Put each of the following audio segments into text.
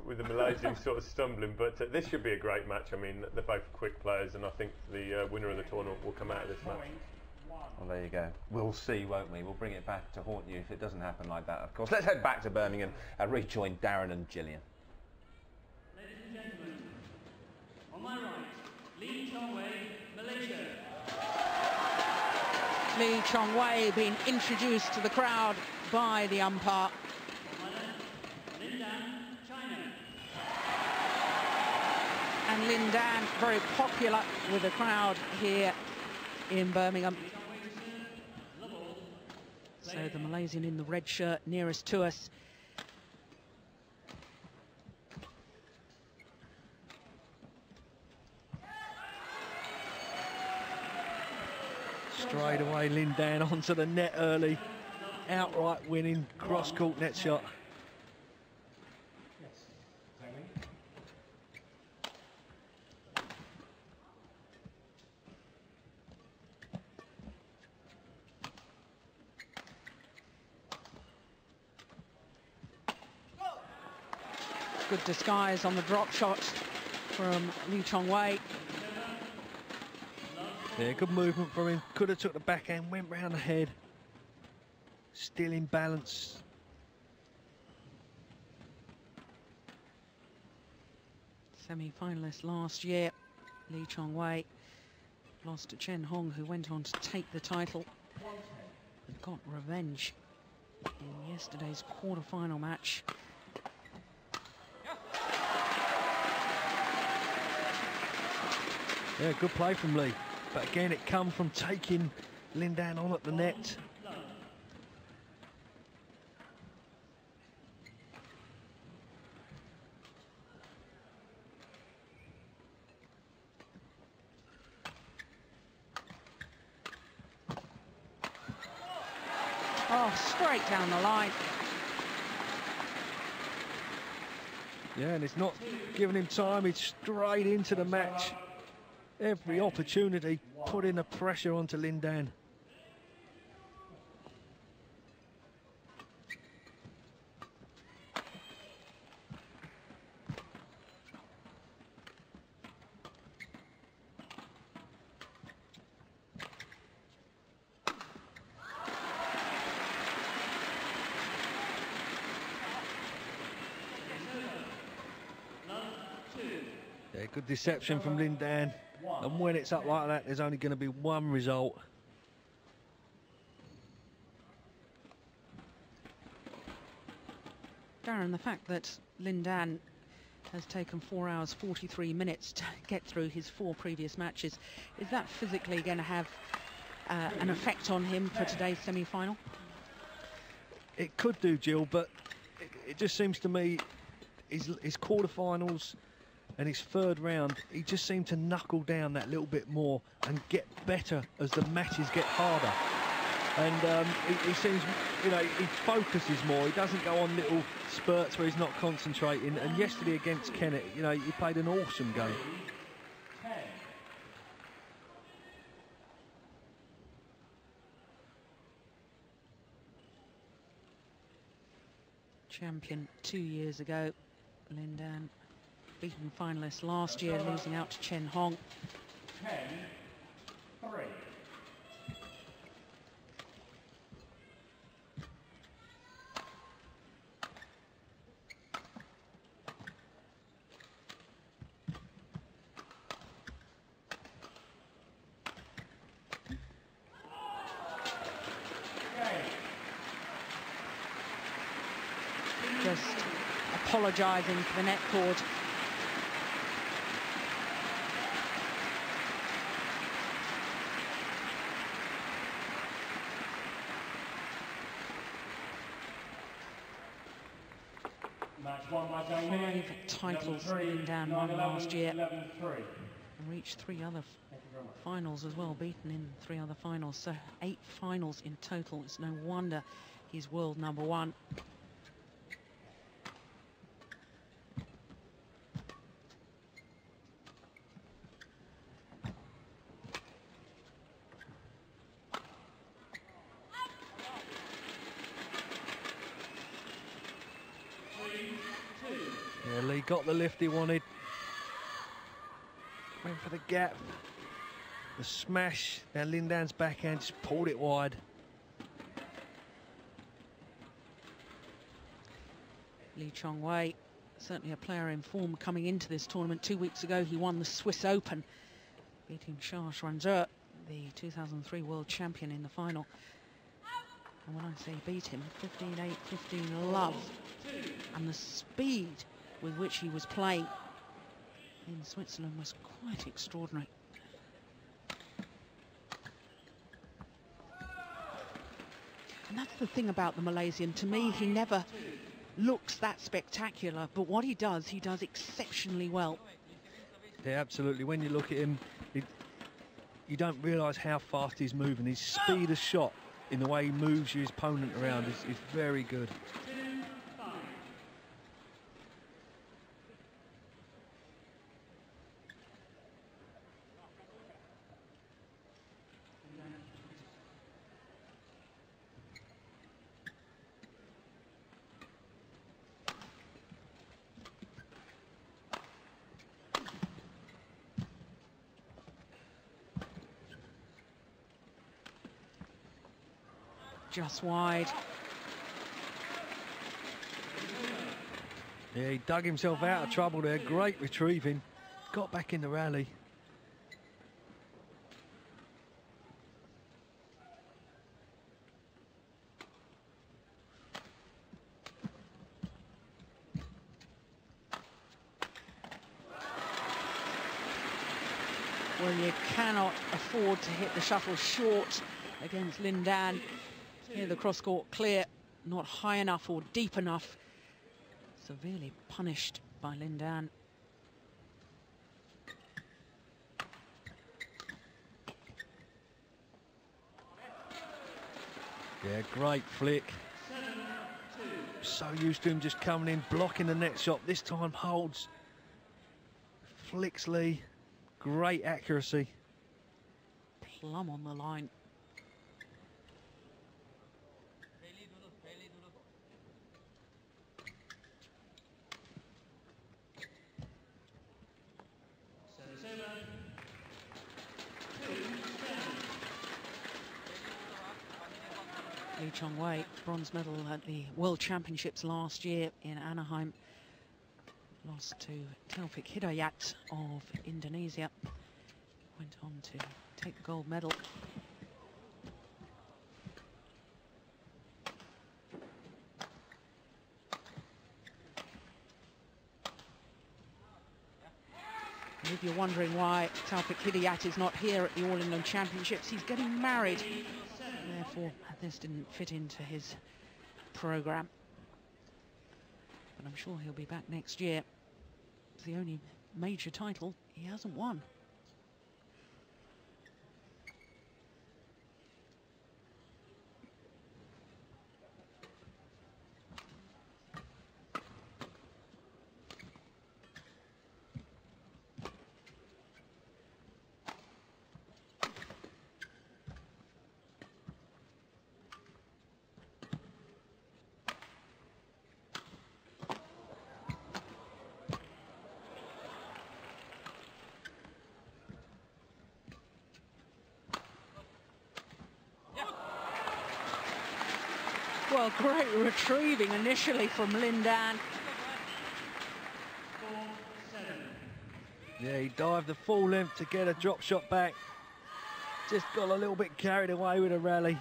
with the Malaysians sort of stumbling, but this should be a great match. I mean, they're both quick players, and I think the winner of the tournament will come out of this match. Well, there you go. We'll see, won't we? We'll bring it back to haunt you if it doesn't happen like that, of course. Let's head back to Birmingham and rejoin Darren and Gillian. Ladies and gentlemen, on my right, Chong Wei, Malaysia. Chong Wei being introduced to the crowd by the umpire. And Lin Dan, very popular with the crowd here in Birmingham. So the Malaysian in the red shirt nearest to us. Straight away, Lin Dan onto the net early. Outright winning cross-court net shot. Good disguise on the drop shot from Chong Wei. Yeah, good movement from him. Could have took the backhand, went round the head. Still in balance. Semi-finalist last year, Chong Wei lost to Chen Hong, who went on to take the title and got revenge in yesterday's quarter-final match. Yeah, good play from Lee. But again, it come from taking Lin Dan on at the net. Oh, straight down the line. Yeah, and it's not giving him time. He's straight into the match. Every opportunity, putting the pressure onto Lin Dan. Yeah, good deception from Lin Dan. And when it's up like that, there's only going to be one result. Darren, the fact that Lin Dan has taken 4 hours 43 minutes to get through his 4 previous matches, is that physically going to have an effect on him for today's semi-final? It could do, Jill, but it just seems to me his quarterfinals and his third round, he just seemed to knuckle down that little bit more and get better as the matches get harder. And he seems, you know, he focuses more. He doesn't go on little spurts where he's not concentrating. And yesterday against Kennett, you know, he played an awesome game. Champion 2 years ago, Lin Dan. Beaten finalist last year, losing out to Chen Hong. 10-3. Just apologising for the net cord. Five titles Lin Dan won last year and reached 3 other finals as well, beaten in 3 other finals, so 8 finals in total. It's no wonder he's world #1. Yeah, Lee got the lift he wanted. Went for the gap. The smash. Now Lin Dan's backhand just pulled it wide. Lee Chong Wei, certainly a player in form coming into this tournament. 2 weeks ago he won the Swiss Open, beating Charles Schwanzer, the 2003 world champion, in the final. And when I say beat him, 15-8, 15-love. And the speed with which he was playing in Switzerland was quite extraordinary. And that's the thing about the Malaysian. To me, he never looks that spectacular, but what he does exceptionally well. Yeah, absolutely. When you look at him, you don't realise how fast he's moving. His speed of shot in the way he moves his opponent around is very good. Just wide. Yeah, he dug himself out of trouble there. Great retrieving. Got back in the rally. Well, you cannot afford to hit the shuttle short against Lin Dan. Here the cross-court clear, not high enough or deep enough. Severely punished by Lin Dan. Yeah, great flick. So used to him just coming in, blocking the net shot. This time holds. Flicks Lee. Great accuracy. Plumb on the line. Lee Chong Wei, bronze medal at the World Championships last year in Anaheim. Lost to Taufik Hidayat of Indonesia. Went on to take the gold medal. And if you're wondering why Taufik Hidayat is not here at the All England Championships, he's getting married. Therefore, this didn't fit into his programme. But I'm sure he'll be back next year. It's the only major title he hasn't won. Well, great retrieving initially from Lin Dan. Yeah, he dived the full length to get a drop shot back. Just got a little bit carried away with a rally.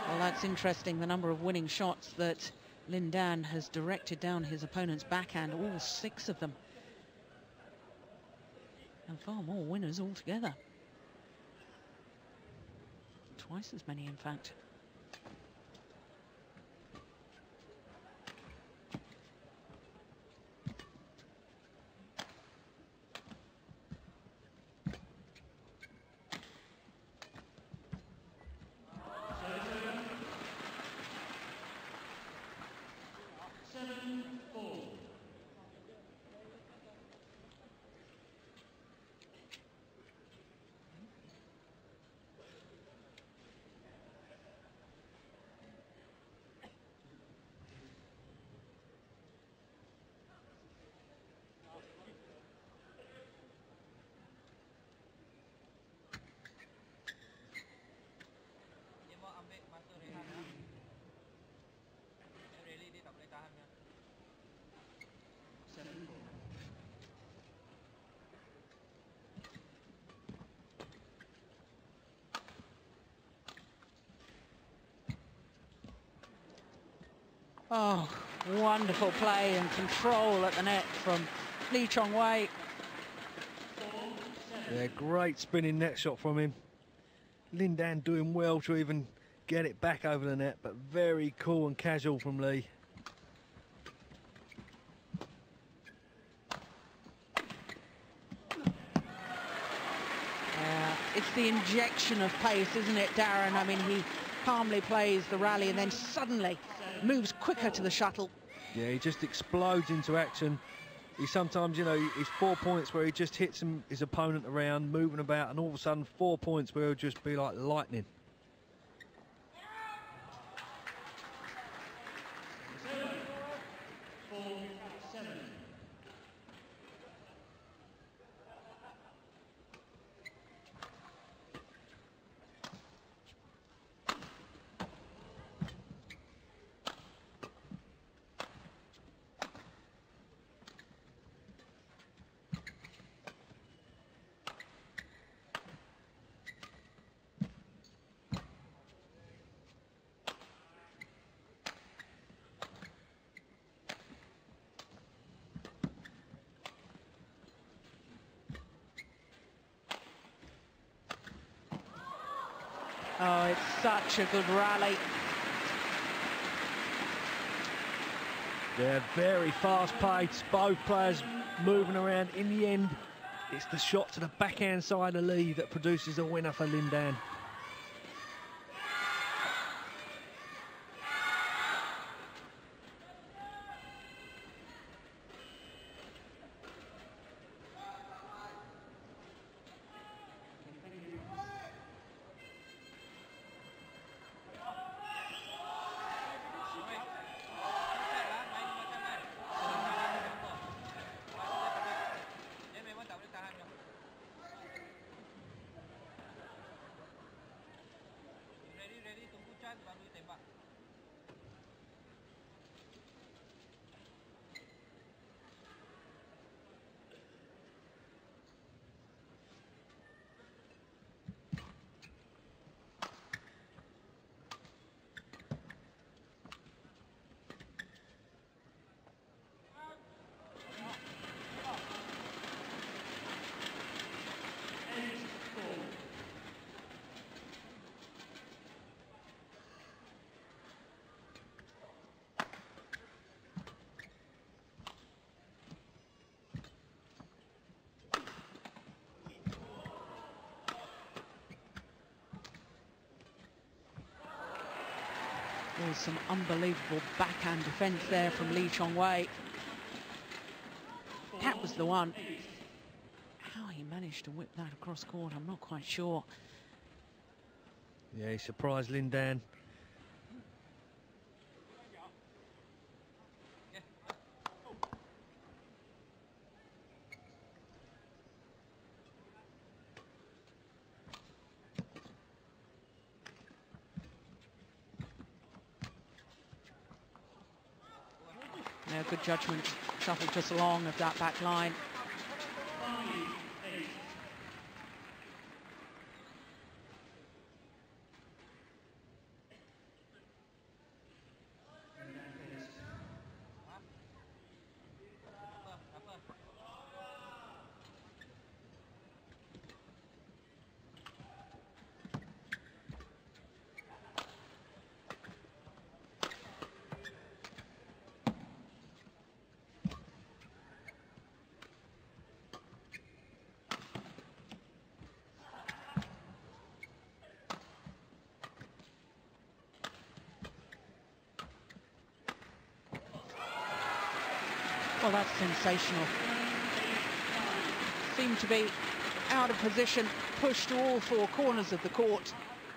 Well, that's interesting, the number of winning shots that Lin Dan has directed down his opponent's backhand, all 6 of them. And far more winners altogether. Twice as many, in fact. Oh, wonderful play and control at the net from Lee Chong Wei. Yeah, great spinning net shot from him. Lin Dan doing well to even get it back over the net, but very cool and casual from Lee. It's the injection of pace, isn't it, Darren? I mean, he calmly plays the rally and then suddenly moves quicker to the shuttle. Yeah, he just explodes into action. He sometimes, you know, he's 4 points where he just hits his opponent around, moving about, and all of a sudden 4 points where he'll just be like lightning. Oh, it's such a good rally. Yeah, very fast pace, both players moving around. In the end, it's the shot to the backhand side of Lee that produces a winner for Lin Dan. There's some unbelievable backhand defence there from Lee Chong Wei. That was the one. How he managed to whip that across court, I'm not quite sure. Yeah, he surprised Lin Dan. Yeah, good judgment. Shuffled just along of that back line. Well, that's sensational. Seemed to be out of position, pushed to all four corners of the court,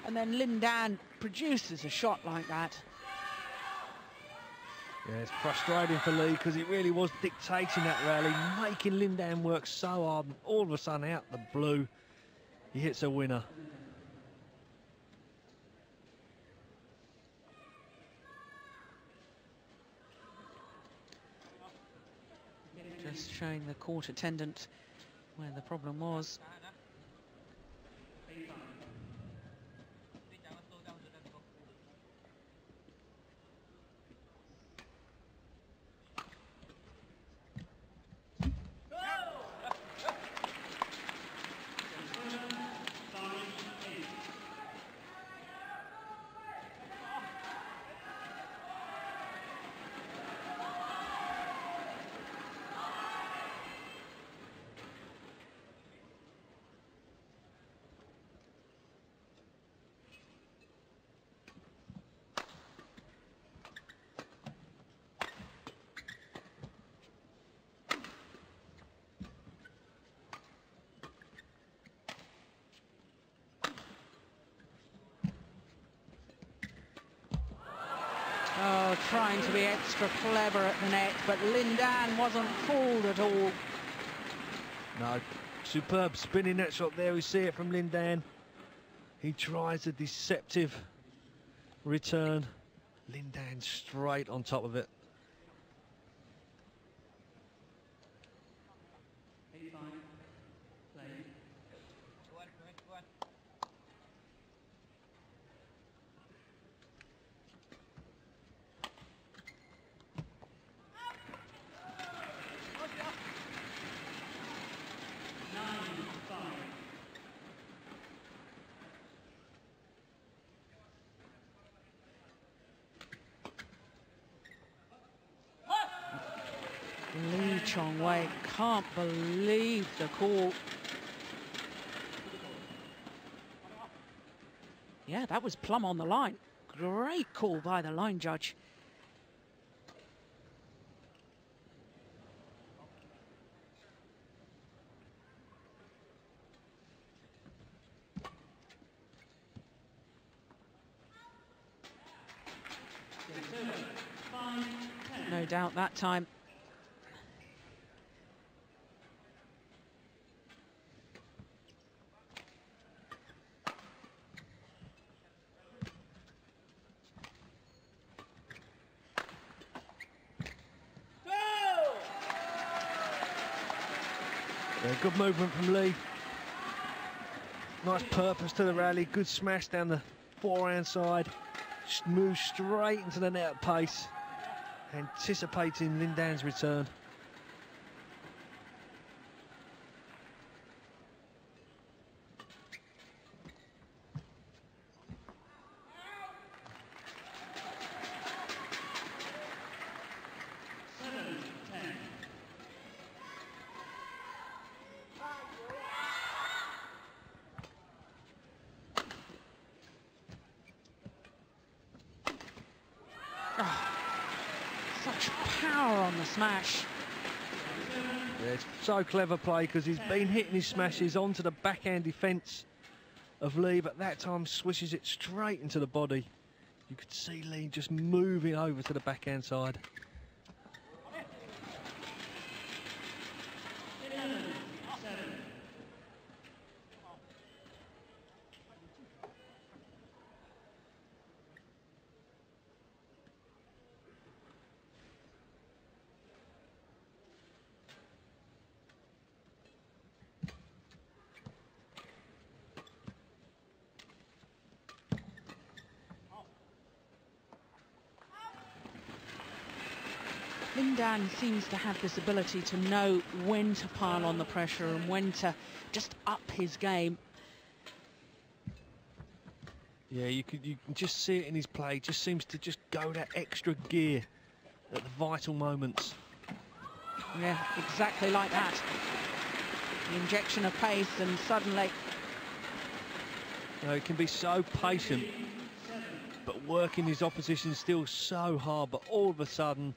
and then Lin Dan produces a shot like that. Yeah, it's frustrating for Lee because he really was dictating that rally, making Lin Dan work so hard, and all of a sudden out the blue, he hits a winner. Just showing the court attendant where the problem was. trying to be extra clever at the net, but Lin Dan wasn't fooled at all. No, superb spinning net shot there. We see it from Lin Dan. He tries a deceptive return. Lin Dan straight on top of it. Chong Wei can't believe the call. Yeah, that was plumb on the line. Great call by the line judge. No doubt that time. Yeah, good movement from Lee. Nice purpose to the rally. Good smash down the forehand side. Moves straight into the net at pace. Anticipating Lin Dan's return. Such power on the smash. Yeah, it's so clever play because he's been hitting his smashes onto the backhand defence of Lee, but that time swishes it straight into the body. You could see Lee just moving over to the backhand side. Lin Dan seems to have this ability to know when to pile on the pressure and when to just up his game. Yeah, you can just see it in his play. Just seems to just go that extra gear at the vital moments. Yeah, exactly like that. The injection of pace and suddenly... You know, he can be so patient, but working his opposition still so hard, but all of a sudden...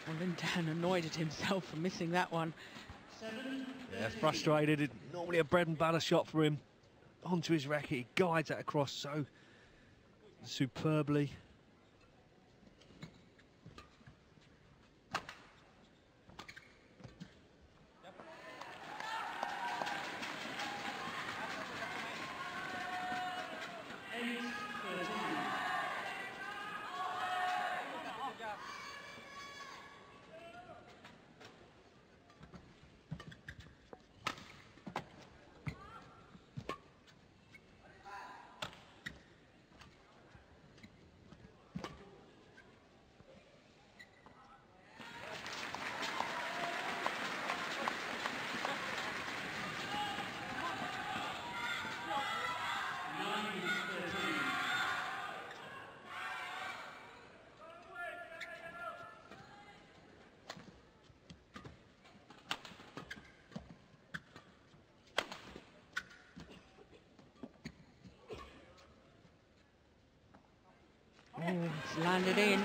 Well, Lin Dan annoyed at himself for missing that one. Yeah, frustrated. It's normally a bread and butter shot for him. Onto his racket, he guides that across so superbly. landed in.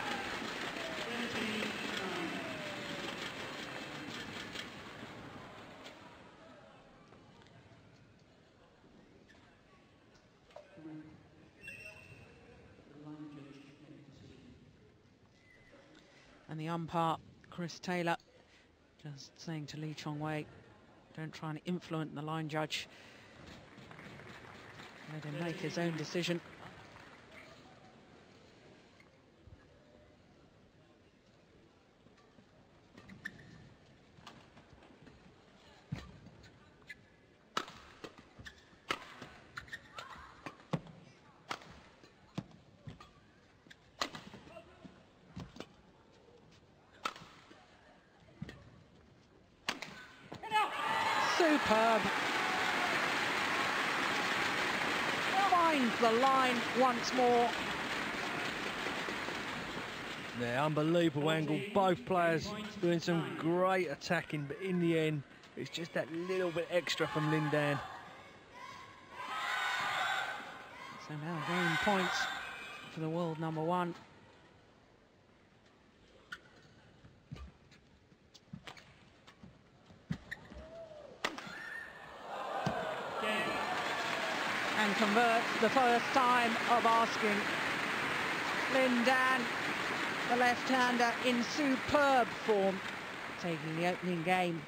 And the umpire, Chris Taylor, just saying to Lee Chong Wei, don't try and influence the line judge. Let him make his own decision. Superb. Finds the line once more. Yeah, unbelievable angle. Both players doing some great attacking, but in the end, it's just that little bit extra from Lin Dan. So now game points for the world number one. And converts the first time of asking. Lin Dan, the left-hander, in superb form, taking the opening game,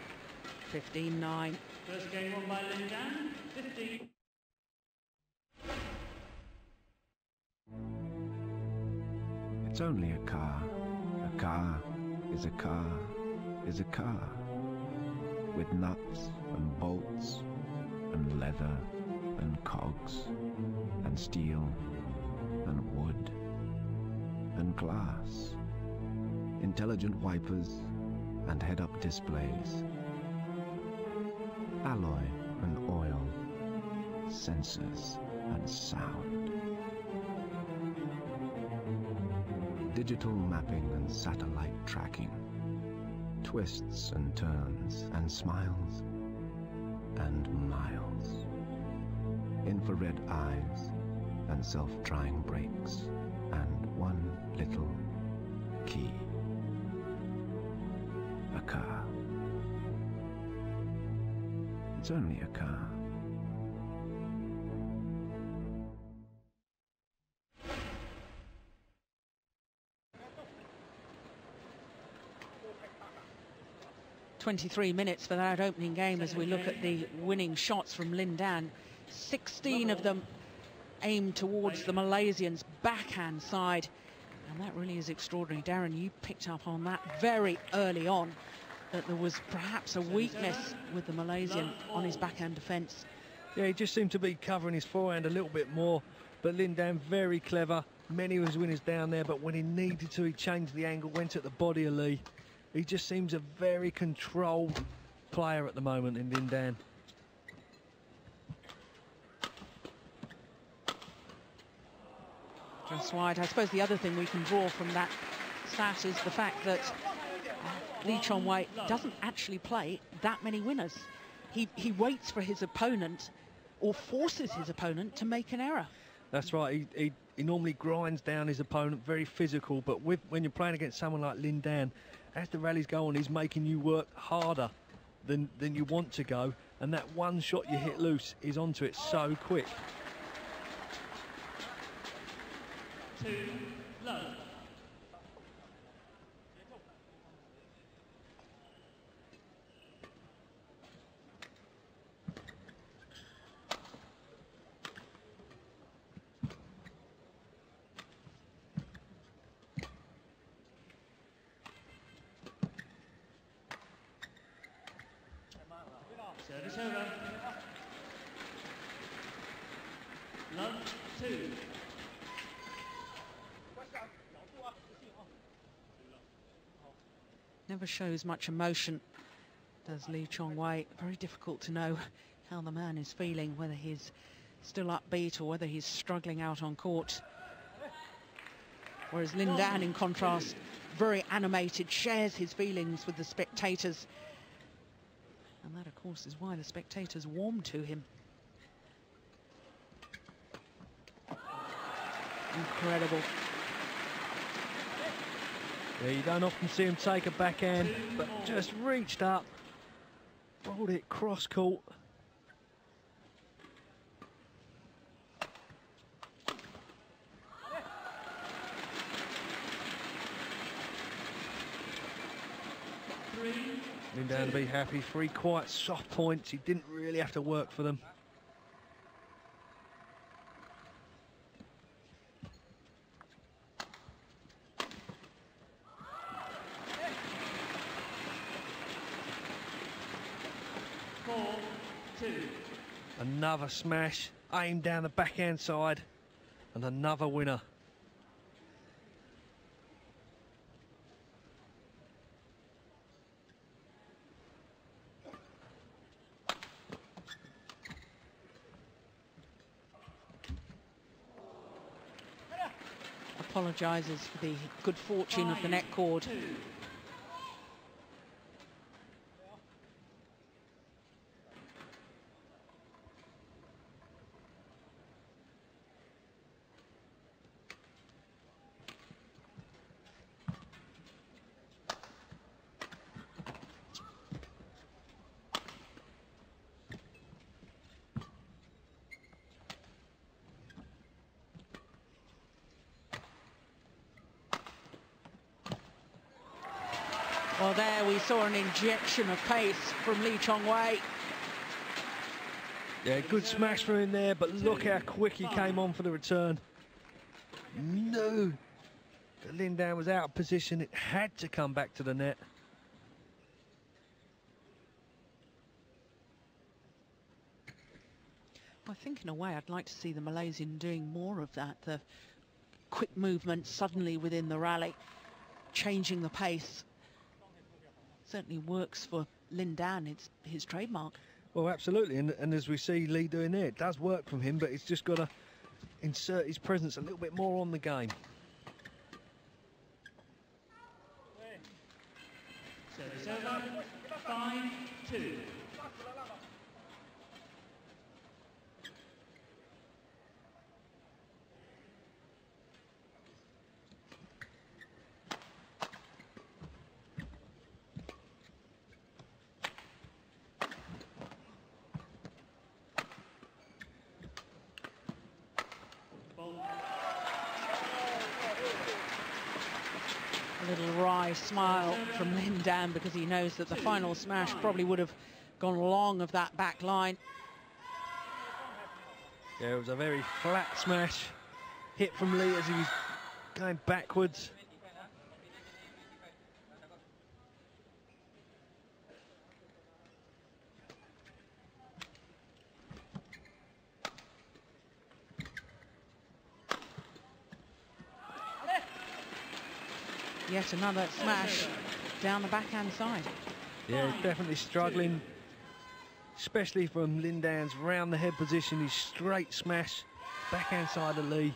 15-9. First game won by Lin Dan, 15. It's only a car. A car is a car is a car. With nuts and bolts and leather and cogs and steel and wood and glass, intelligent wipers and head-up displays, alloy and oil, sensors and sound, digital mapping and satellite tracking, twists and turns and smiles and miles, infrared eyes and self-drying brakes, and one little key. A car. It's only a car. "23 minutes for that opening game as we look at the winning shots from Lin Dan. 16 of them aimed towards the Malaysians' backhand side, and that really is extraordinary. Darren, you picked up on that very early on, that there was perhaps a weakness with the Malaysian on his backhand defence. Yeah, he just seemed to be covering his forehand a little bit more, but Lin Dan very clever. Many of his winners down there, but when he needed to, he changed the angle, went at the body of Lee. He just seems a very controlled player at the moment in Lin Dan. Just wide. I suppose the other thing we can draw from that stat is the fact that Lee Chong Wei doesn't actually play that many winners. He waits for his opponent, or forces his opponent, to make an error. That's right. He normally grinds down his opponent, very physical, but when you're playing against someone like Lin Dan, as the rallies go on, he's making you work harder than you want to go, and that one shot you hit loose is onto it so quick. 2 love. Service over. Love 2. Never shows much emotion, does Lee Chong Wei. Very difficult to know how the man is feeling, whether he's still upbeat or whether he's struggling out on court. Whereas Lin Dan, in contrast, very animated, shares his feelings with the spectators. And that, of course, is why the spectators warm to him. Incredible. Yeah, you don't often see him take a backhand, but just reached up, rolled it cross court. Lindan to be happy. 3 quite soft points. He didn't really have to work for them. Another smash, aimed down the backhand side, and another winner. Apologises for the good fortune of the net cord. Well, there we saw an injection of pace from Chong Wei. Yeah, good smash from him there, but look how quick he came on for the return. No, Lindan was out of position. It had to come back to the net. I think in a way I'd like to see the Malaysian doing more of that. The quick movement suddenly within the rally, changing the pace. Certainly works for Lindan, it's his trademark. Well, absolutely, and as we see Lee doing there, it does work from him, but he's just got to insert his presence a little bit more on the game. Service over, 5-2. A little wry smile from Lindan because he knows that the final smash probably would have gone long of that back line. Yeah, it was a very flat smash hit from Lee as he was going backwards. Yet another smash down the backhand side. Yeah, he's definitely struggling, especially from Lindan's round the head position. His straight smash, backhand side of Lee.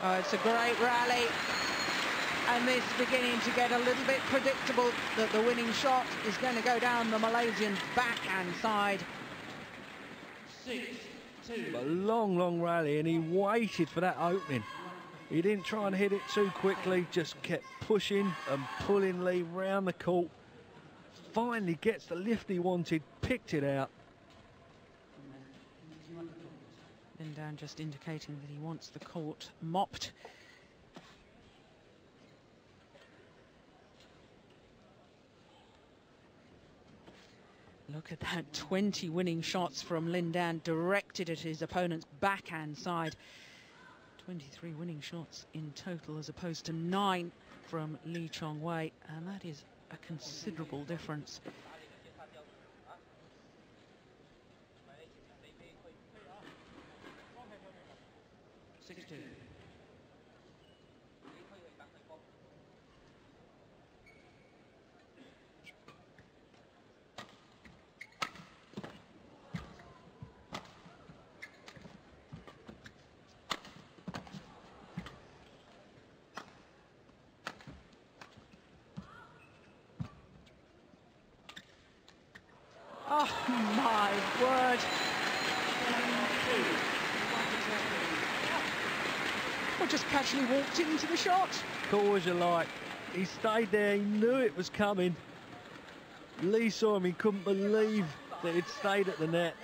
Oh, it's a great rally, and this is beginning to get a little bit predictable that the winning shot is going to go down the Malaysian backhand side. 6-2. A long, long rally, and he waited for that opening. He didn't try and hit it too quickly, just kept pushing and pulling Lee round the court. Finally gets the lift he wanted, picked it out. Lindan just indicating that he wants the court mopped. Look at that, 20 winning shots from Lindan directed at his opponent's backhand side. 23 winning shots in total as opposed to 9 from Lee Chong Wei, and that is a considerable difference. Oh my word. Well, just casually walked into the shot. Cool as you like. He stayed there, he knew it was coming. Lee saw him, he couldn't believe that it stayed at the net.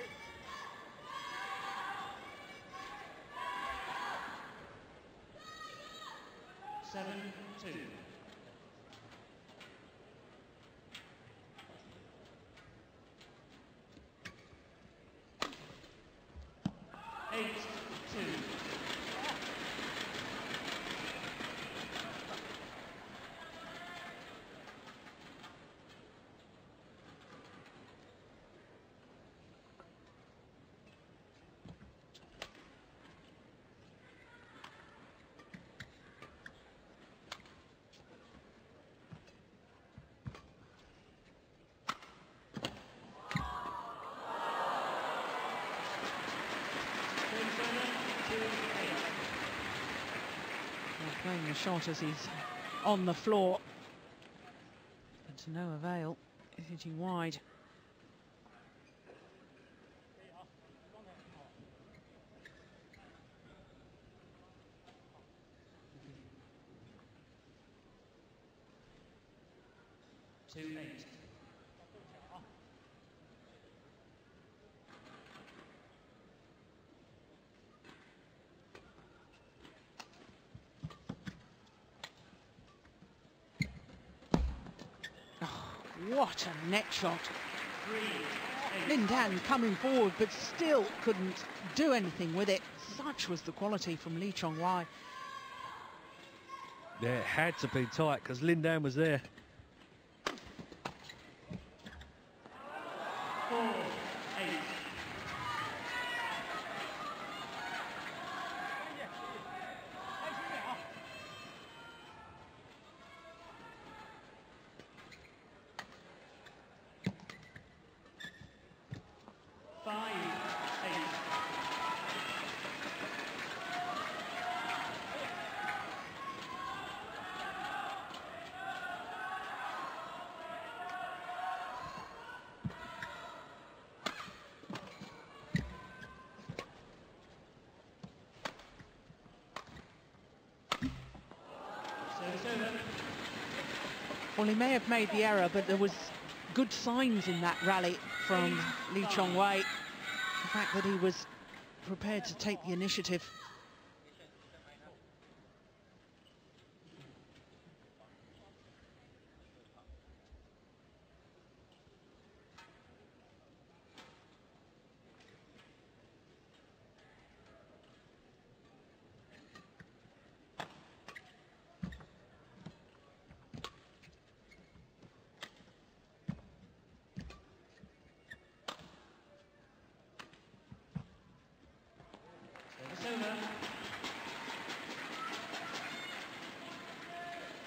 Playing the shot as he's on the floor, but to no avail. He's hitting wide. What a net shot. Lin Dan coming forward, but still couldn't do anything with it. Such was the quality from Lee Chong Wei. Yeah, it had to be tight because Lin Dan was there. 4-8. Well, he may have made the error, but there was good signs in that rally from Lee Chong Wei. The fact that he was prepared to take the initiative.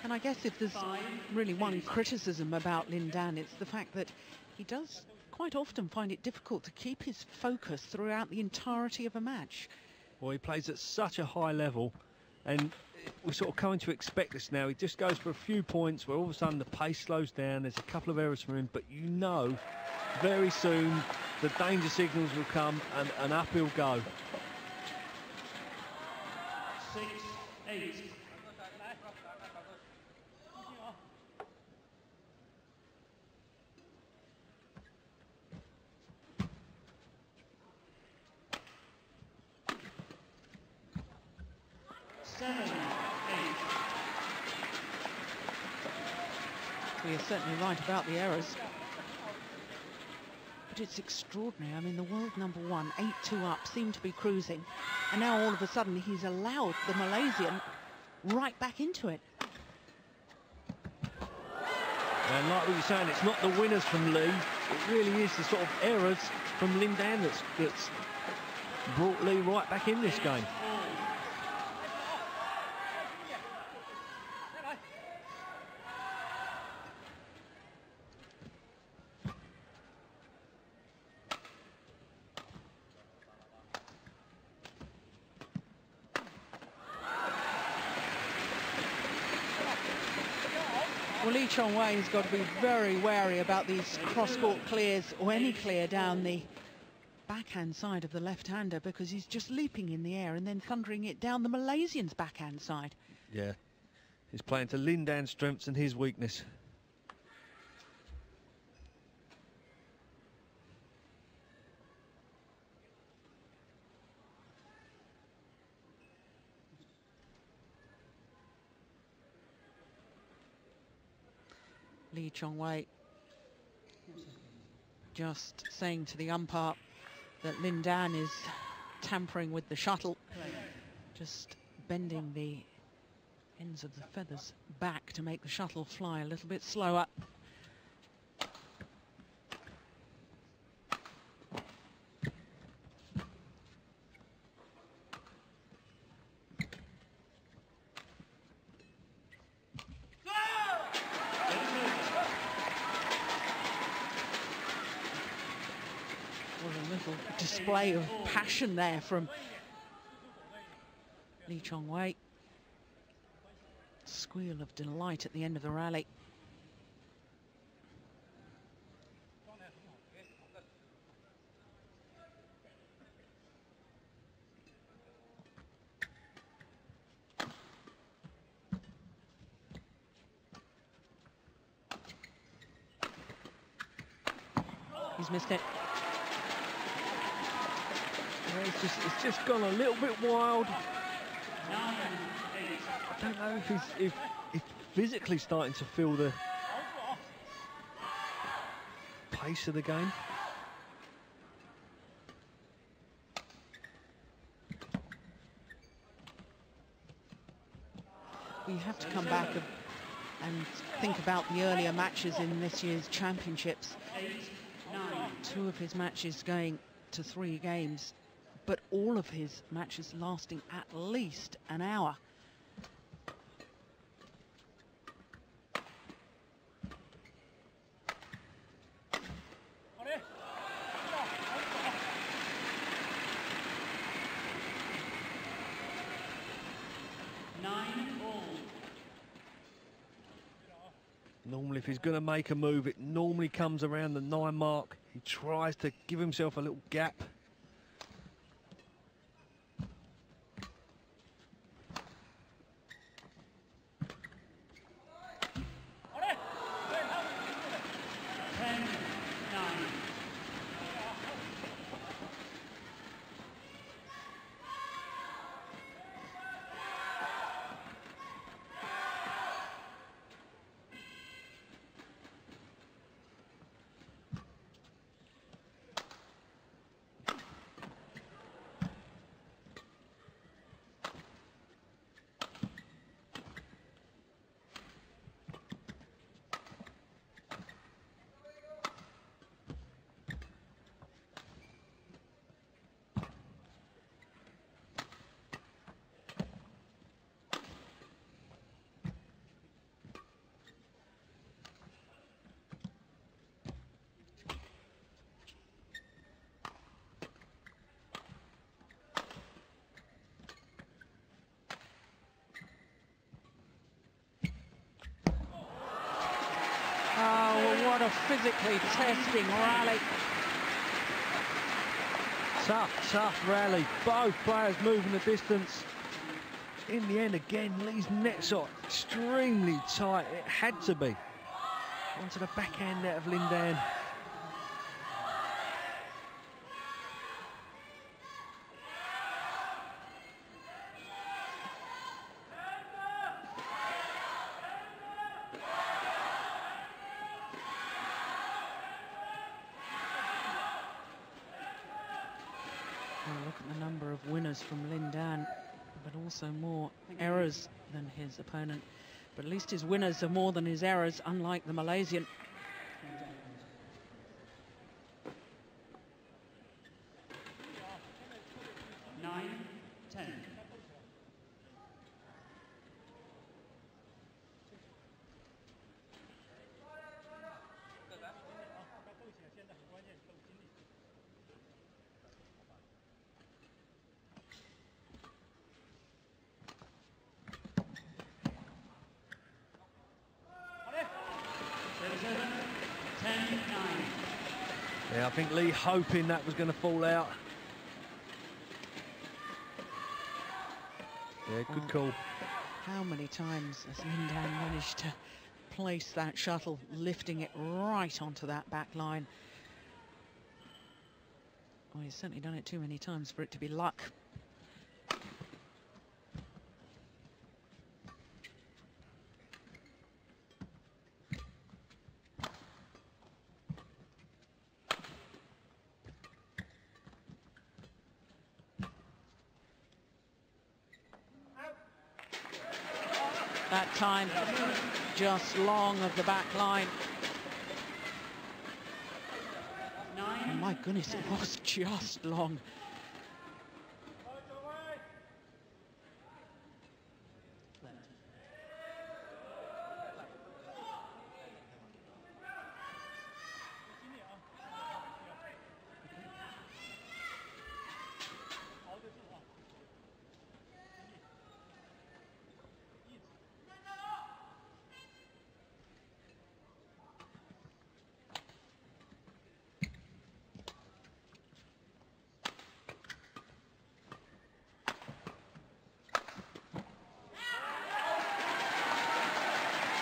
And I guess if there's really one criticism about Lin Dan, it's the fact that he does quite often find it difficult to keep his focus throughout the entirety of a match. Well, he plays at such a high level, and we're sort of coming to expect this now. He just goes for a few points where all of a sudden the pace slows down. There's a couple of errors from him, but you know very soon the danger signals will come and up he'll go. 6-8. You're certainly right about the errors. But it's extraordinary. I mean, the world number one, 8-2 up, seemed to be cruising. And now all of a sudden he's allowed the Malaysian right back into it. And like what you're saying, it's not the winners from Lee. It really is the sort of errors from Lin Dan that's brought Lee right back in this game. Well, Lee Chong Wei has got to be very wary about these cross-court clears or any clear down the backhand side of the left-hander, because he's just leaping in the air and then thundering it down the Malaysian's backhand side. Yeah, he's playing to Lin Dan's strengths and his weakness. Lee Chong Wei just saying to the umpire that Lin Dan is tampering with the shuttle, just bending the ends of the feathers back to make the shuttle fly a little bit slower. Display of passion there from Lee Chong Wei. Squeal of delight at the end of the rally. He's missed it. It's just gone a little bit wild. I don't know if he's physically starting to feel the pace of the game. We have to come back and think about the earlier matches in this year's championships. 2 of his matches going to 3 games, but all of his matches lasting at least an hour. Normally, if he's going to make a move, it normally comes around the 9 mark. He tries to give himself a little gap. What a physically testing rally. Tough rally. Both players moving the distance. In the end, again, Lee's net shot extremely tight. It had to be. Onto the backhand net of Lin Dan. Look at the number of winners from Lin Dan, but also more errors than his opponent. But at least his winners are more than his errors, unlike the Malaysian. 9-10. Yeah, I think Lee hoping that was going to fall out. Yeah, good call. How many times has Lindan managed to place that shuttle, lifting it right onto that back line? Well, he's certainly done it too many times for it to be luck. That time, just long of the back line. Oh my goodness, it was just long.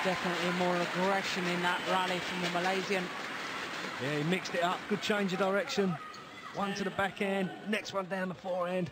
Definitely more aggression in that rally from the Malaysian. Yeah, he mixed it up. Good change of direction. One to the backhand, next one down the forehand.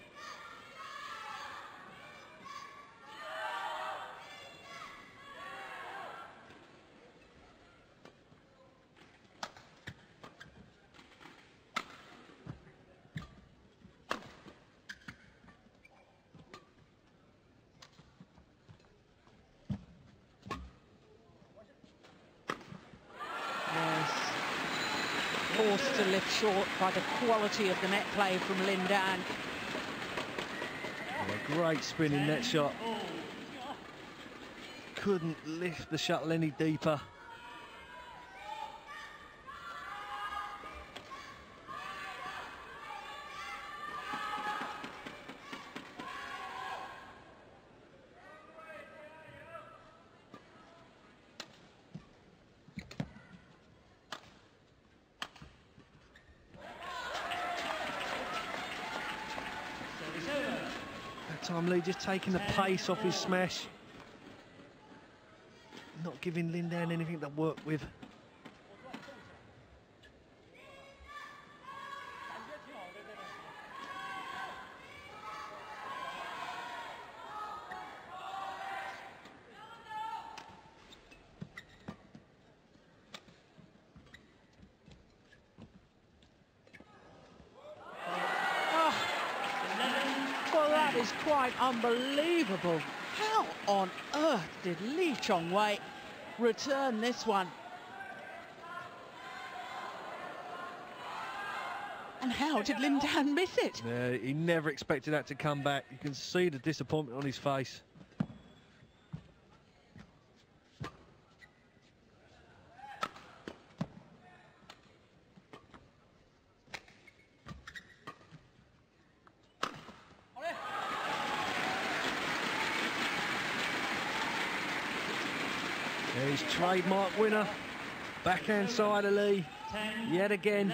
Forced to lift short by the quality of the net play from Lindan. Oh, a great spinning net shot. Couldn't lift the shuttle any deeper. Time Lee just taking the pace off his smash, not giving Lindan anything to work with. Is quite unbelievable. How on earth did Lee Chong Wei return this one? And how did Lindan miss it? Yeah, he never expected that to come back. You can see the disappointment on his face. His trademark winner, backhand side of Lee, yet again.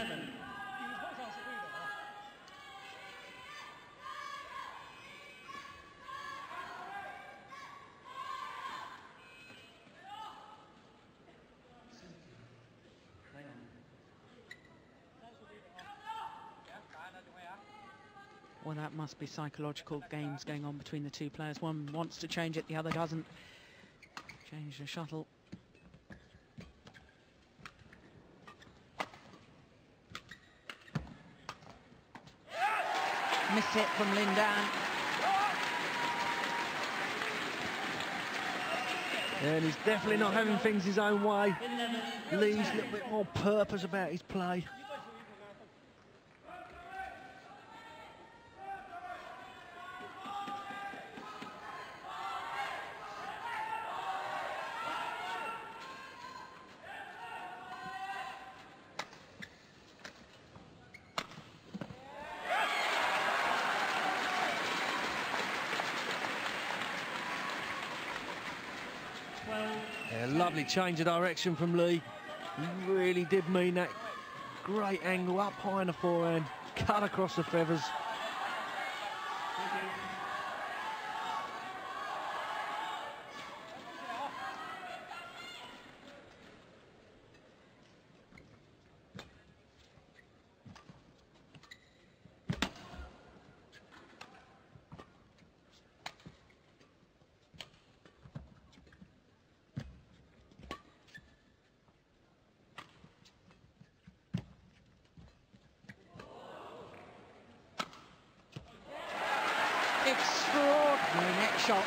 Well, that must be psychological games going on between the two players. One wants to change it, the other doesn't. Change the shuttle. Miss it from Lindan. And he's definitely not having things his own way. Lee's a little bit more purpose about his play. Yeah, lovely change of direction from Lee. He really did mean that. Great angle up high in the forehand, cut across the feathers. Extraordinary net shot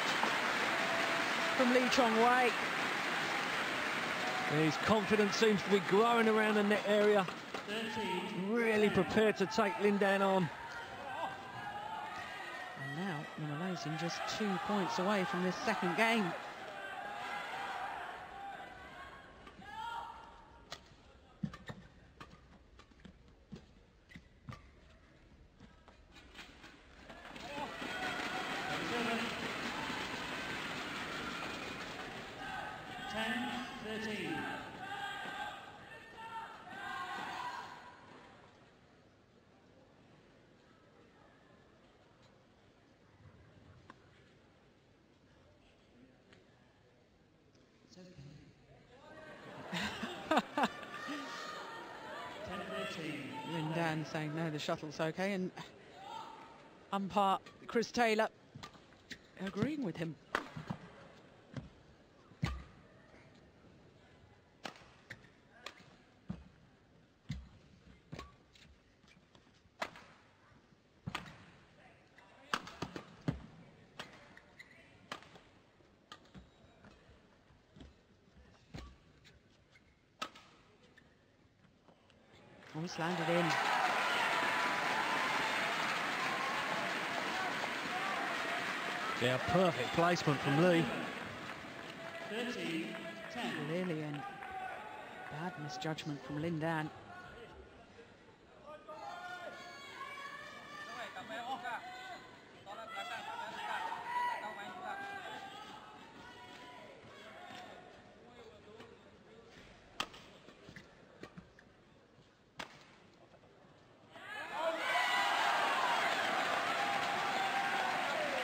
from Lee Chong Wei. His confidence seems to be growing around the net area. Really prepared to take Lin Dan on. And now the Malaysian just 2 points away from this second game. Lin Dan saying no, the shuttle's okay, and umpire Chris Taylor agreeing with him. Oh, it's landed in. Yeah, perfect placement from Lee. 13-10. Clearly a bad misjudgment from Lin Dan.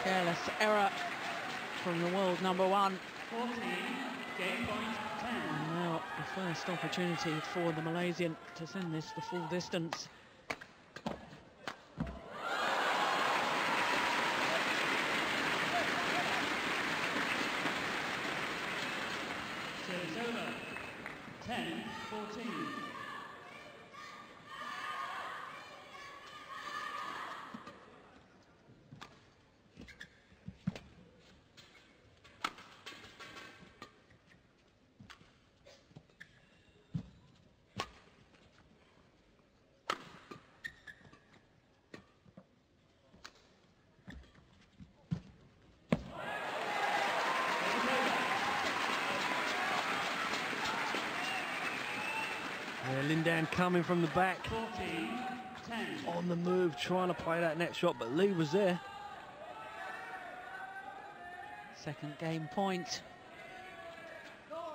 Careless error from the world number one. 14, game point 10. And now the first opportunity for the Malaysian to send this the full distance. Service over. 10-14. Yeah, Lin Dan coming from the back. 14-10. On the move, trying to play that net shot, but Lee was there. Second game point. Oh,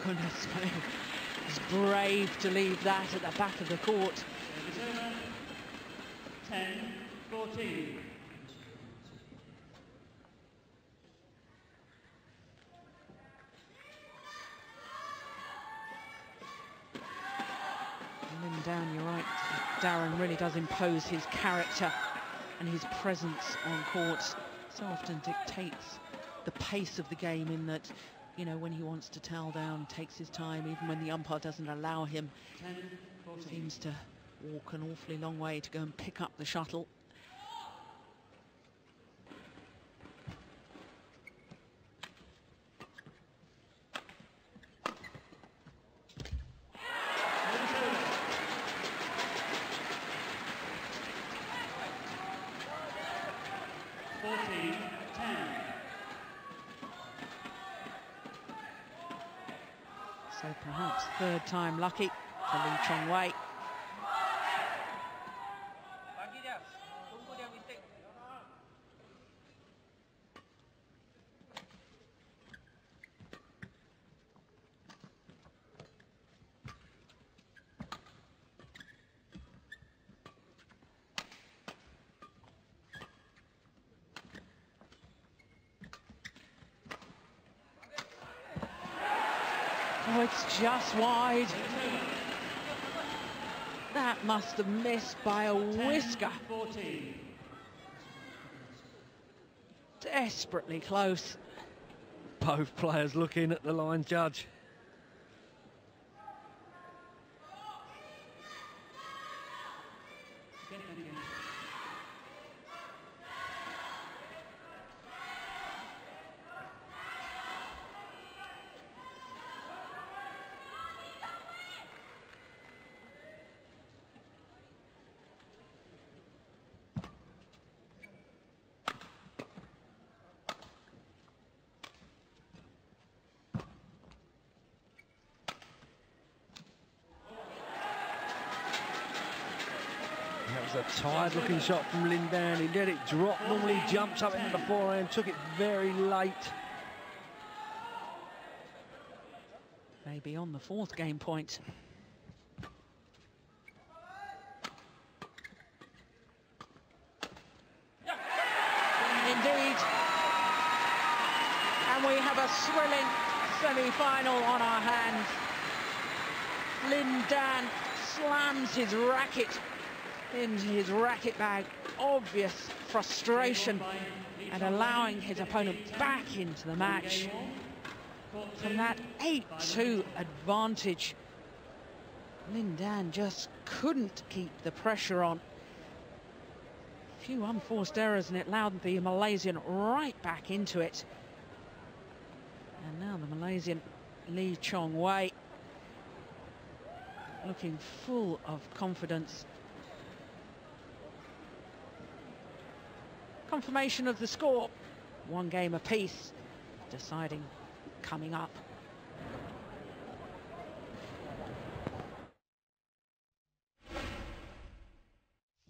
goodness me. It's brave to leave that at the back of the court. Service over. 10-14. Lin Dan, you're right. Darren really does impose his character, and his presence on court so often dictates the pace of the game, in that, you know, when he wants to towel down, takes his time, even when the umpire doesn't allow him. 10, 14. Seems to walk an awfully long way to go and pick up the shuttle. So perhaps third time lucky for Lee Chong Wei. Oh, it's just wide. That must have missed by a whisker. 14. Desperately close. Both players looking at the line judge. That was a tired-looking shot from Lin Dan. He let it drop. Normally he jumps up into the forehand, took it very late. Maybe on the fourth game point. Indeed. And we have a thrilling semi-final on our hands. Lin Dan slams his racket into his racket bag. Obvious frustration and allowing his opponent back into the match. From that 8-2 advantage, Lin Dan just couldn't keep the pressure on. A few unforced errors and it allowed the Malaysian right back into it. And now the Malaysian Lee Chong Wei looking full of confidence. Confirmation of the score. One game apiece. Deciding coming up.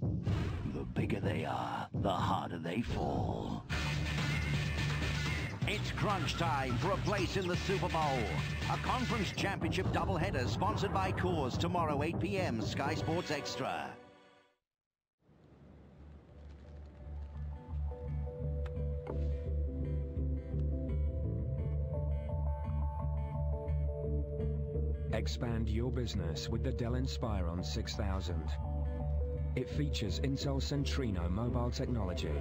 The bigger they are, the harder they fall. It's crunch time for a place in the Super Bowl. A conference championship doubleheader sponsored by Coors tomorrow 8 p.m. Sky Sports Extra. Expand your business with the Dell Inspiron 6000. It features Intel Centrino mobile technology.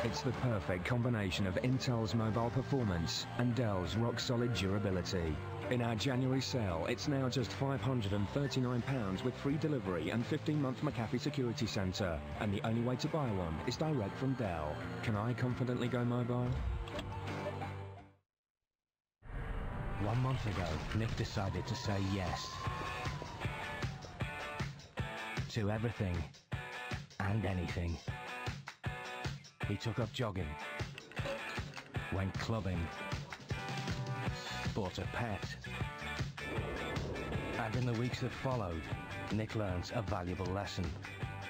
It's the perfect combination of Intel's mobile performance and Dell's rock-solid durability. In our January sale, it's now just £539 with free delivery and 15-month McAfee Security Centre. And the only way to buy one is direct from Dell. Can I confidently go mobile? 1 month ago, Nick decided to say yes to everything and anything. He took up jogging, went clubbing, bought a pet. And in the weeks that followed, Nick learned a valuable lesson,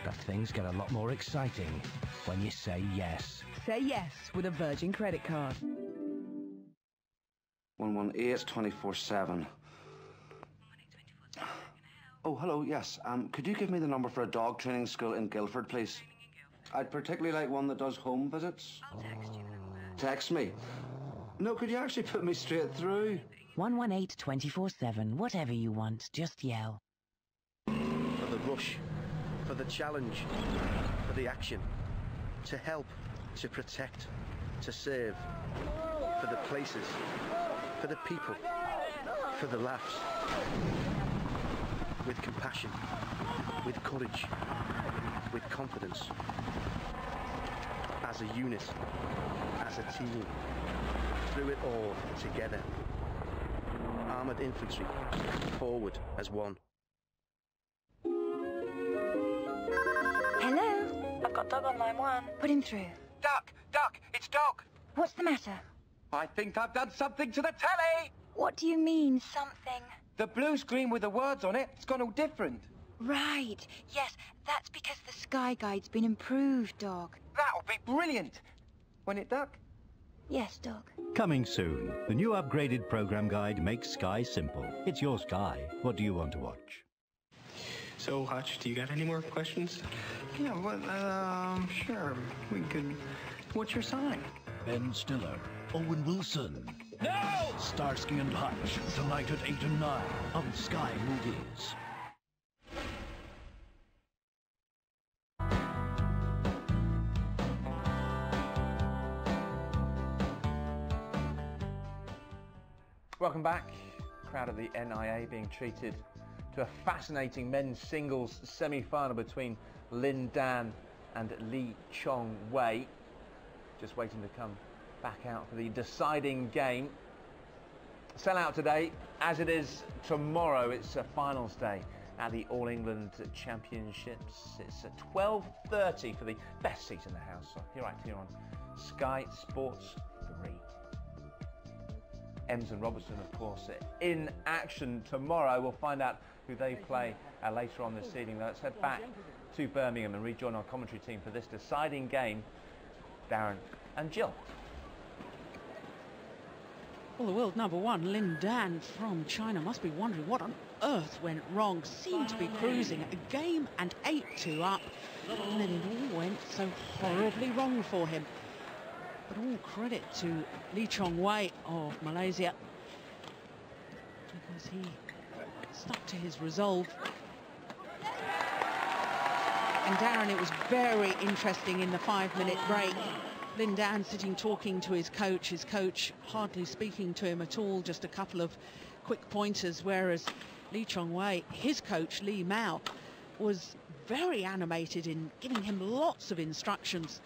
that things get a lot more exciting when you say yes. Say yes with a Virgin credit card. 118 24/7. Oh, hello, yes. Could you give me the number for a dog training school in Guildford, please? I'd particularly like one that does home visits. I'll text you. Text me? No, could you actually put me straight through? 118 24/7. Whatever you want, just yell. For the rush, for the challenge, for the action. To help, to protect, to serve, for the places, for the people, for the laughs. With compassion, with courage, with confidence. As a unit, as a team, through it all, together. Armoured infantry, forward as one. Hello? I've got Doug on line 1. Put him through. Duck, it's Dog. What's the matter? I think I've done something to the telly. What do you mean, something? The blue screen with the words on it, it's gone all different. Right. Yes, that's because the Sky Guide's been improved, Dog. That'll be brilliant. Won't it, Duck? Yes, Dog. Coming soon. The new upgraded program guide makes Sky simple. It's your Sky. What do you want to watch? So, Hutch, do you got any more questions? Yeah, well, sure. We could... What's your sign? Ben Stiller, Owen Wilson. No! Starsky and Hutch, tonight at 8 and 9 on Sky Movies. Welcome back. Crowd at the NIA being treated to a fascinating men's singles semi-final between Lin Dan and Lee Chong Wei. Just waiting to come back out for the deciding game. Sell out today, as it is tomorrow. It's a finals day at the All England Championships. It's at 12:30 for the best seat in the house. So here on Sky Sports 3. Ems and Robertson, of course, in action tomorrow. We'll find out who they play later on this evening. Let's head back to Birmingham and rejoin our commentary team for this deciding game. Darren and Jill. Well, the world number 1, Lin Dan from China, must be wondering what on earth went wrong. Seemed to be cruising a game and 8-2 up, and then it all went so horribly wrong for him. But all credit to Lee Chong Wei of Malaysia, because he stuck to his resolve. And Darren, it was very interesting in the 5-minute break. Lin Dan sitting talking to his coach hardly speaking to him at all, just a couple of quick pointers, whereas Lee Chong Wei, his coach Lee Mao, was very animated in giving him lots of instructions.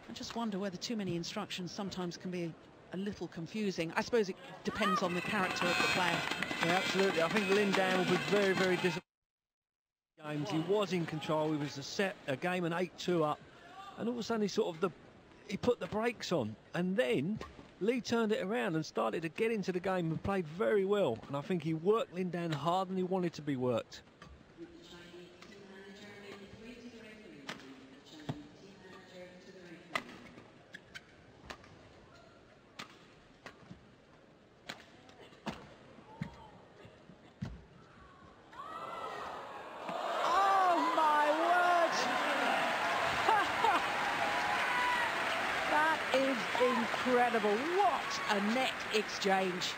I just wonder whether too many instructions sometimes can be a little confusing. I suppose it depends on the character of the player. Yeah, absolutely. I think Lin Dan will be very, very disappointed. Games. He was in control. He was a game and 8-2 up, and all of a sudden he put the brakes on, and then Lee turned it around and started to get into the game and played very well. And I think he worked Lin Dan harder than he wanted to be worked. Incredible. What a net exchange.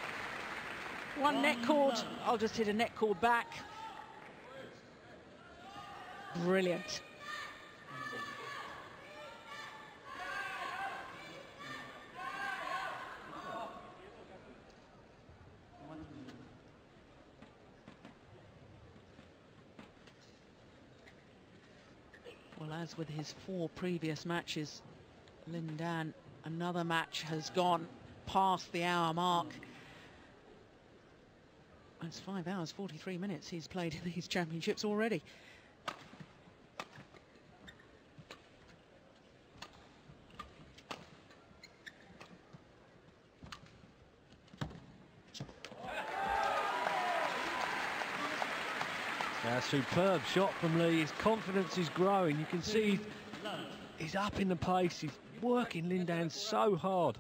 One net cord. I'll just hit a net cord back. Brilliant. Well, as with his 4 previous matches, Lin Dan, another match has gone past the hour mark. It's 5 hours, 43 minutes he's played in these championships already. A superb shot from Lee. His confidence is growing. You can see he's up in the pace. He's working Lin Dan so hard.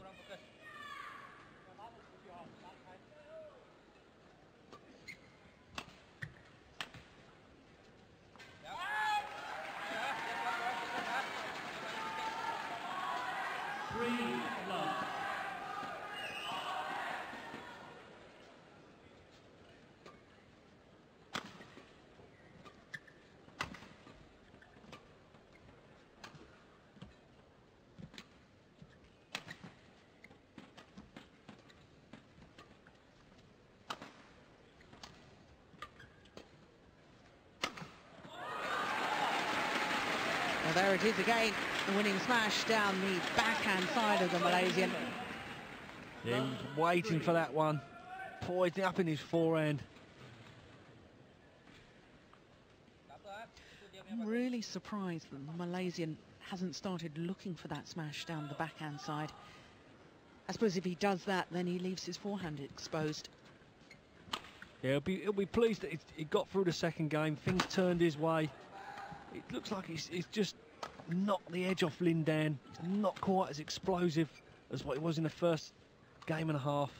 Well, there it is again, the winning smash down the backhand side of the Malaysian. Yeah, he was waiting for that one, poised up in his forehand. I'm really surprised that the Malaysian hasn't started looking for that smash down the backhand side. I suppose if he does that, then he leaves his forehand exposed. Yeah, he'll be pleased that he got through the second game. Things turned his way. It looks like he's just knocked the edge off Lin Dan. He's not quite as explosive as what he was in the first game and a half.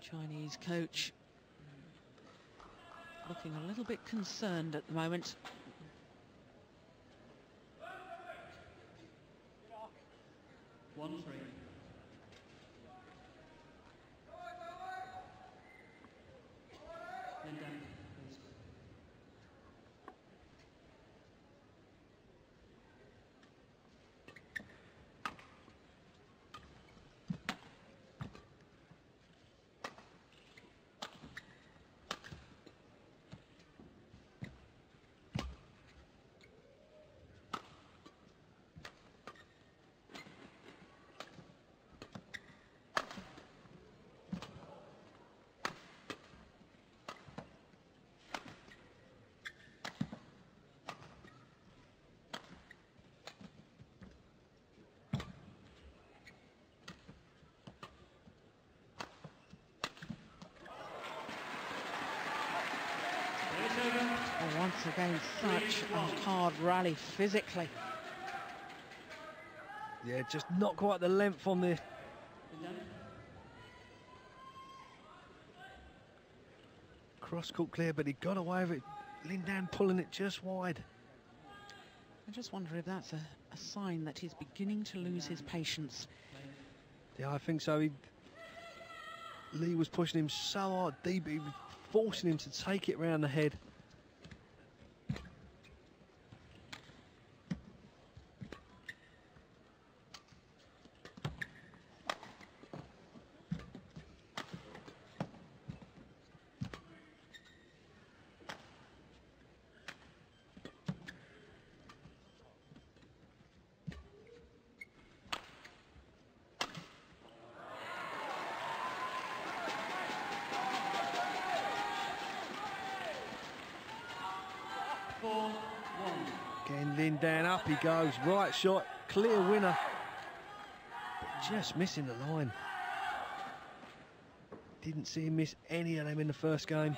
Chinese coach looking a little bit concerned at the moment. Oh, once again, such a hard rally physically. Yeah, just not quite the length on the cross-court clear, but he got away with it. Lin Dan pulling it just wide. I just wonder if that's a sign that he's beginning to lose his patience. Yeah, I think so. Lee was pushing him so hard deep, he was forcing him to take it round the head. Again, Lin Dan, up he goes, right shot, clear winner, but just missing the line. Didn't see him miss any of them in the first game.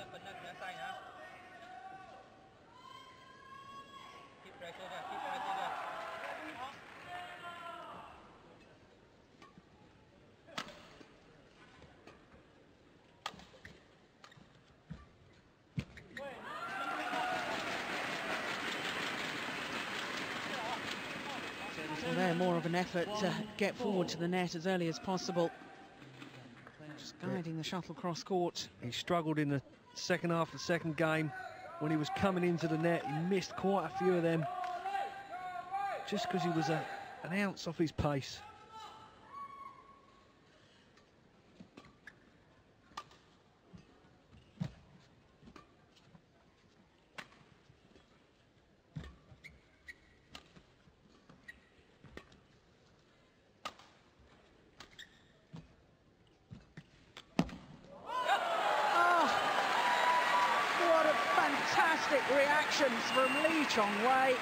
Well, they're more of an effort to get forward to the net as early as possible. Just guiding the shuttle cross court. He struggled in the second half of the second game. When he was coming into the net, he missed quite a few of them, just because he was an ounce off his pace. Reactions from Lee Chong Wei.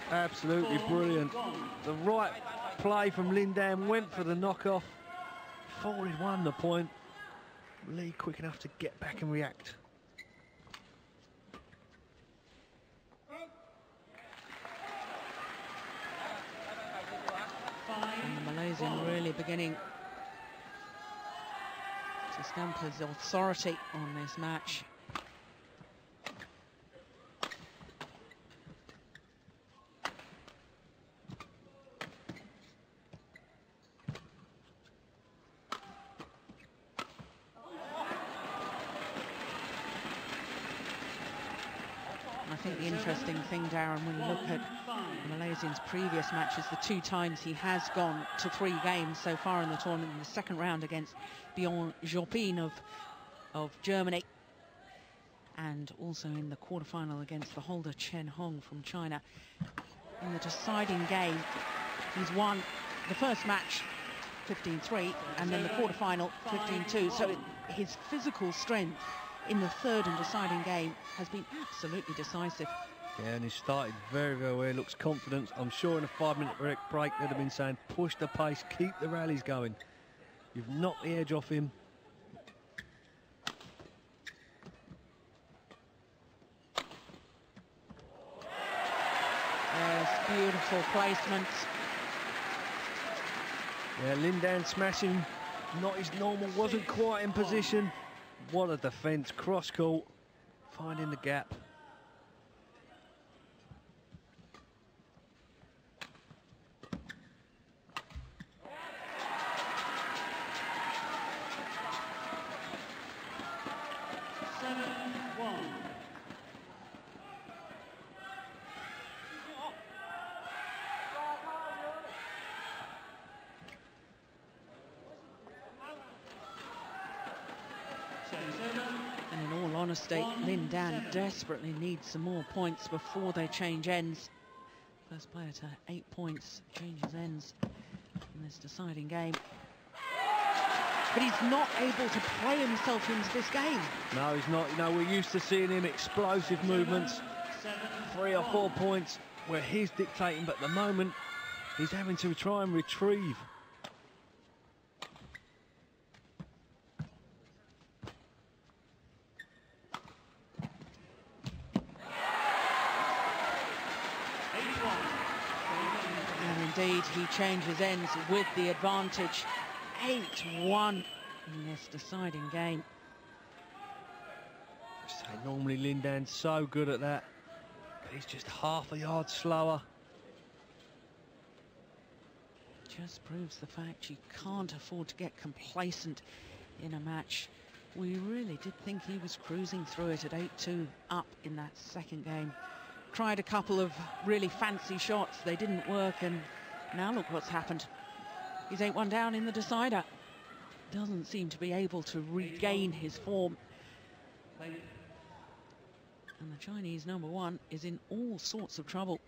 Absolutely brilliant. The right play from Lin Dan went for the knockoff. Thought he'd won the point. Lee quick enough to get back and react. And the Malaysian really beginning to stamp his authority on this match. think the interesting thing, Darren, when you look at Malaysian's previous matches, the 2 times he has gone to 3 games so far in the tournament, in the second round against Bjorn Jopin of Germany, and also in the quarterfinal against the holder Chen Hong from China. In the deciding game, he's won the first match 15-3, and then the quarterfinal 15-2. So his physical strength in the third and deciding game has been absolutely decisive. Yeah, and he started very, very well. He looks confident. I'm sure in a 5-minute break they'd have been saying, push the pace, keep the rallies going. You've knocked the edge off him. Yes, beautiful placement. Yeah, Lin Dan smashing, not his normal, wasn't quite in position. What a defence, cross court, finding the gap. And in all honesty, Lin Dan desperately needs some more points before they change ends. First player to 8 points changes ends in this deciding game. But he's not able to play himself into this game. No, he's not. You know, we're used to seeing him explosive movements, 3 or 4 points where he's dictating, but at the moment he's having to try and retrieve. And indeed, he changes ends with the advantage. 8-1 in this deciding game. So normally Lin Dan's so good at that, but he's just half a yard slower. Just proves the fact you can't afford to get complacent in a match. We really did think he was cruising through it at 8-2 up in that second game. Tried a couple of really fancy shots, they didn't work, and now look what's happened. He's 8-1 down in the decider. Doesn't seem to be able to regain his form. And the Chinese #1 is in all sorts of trouble.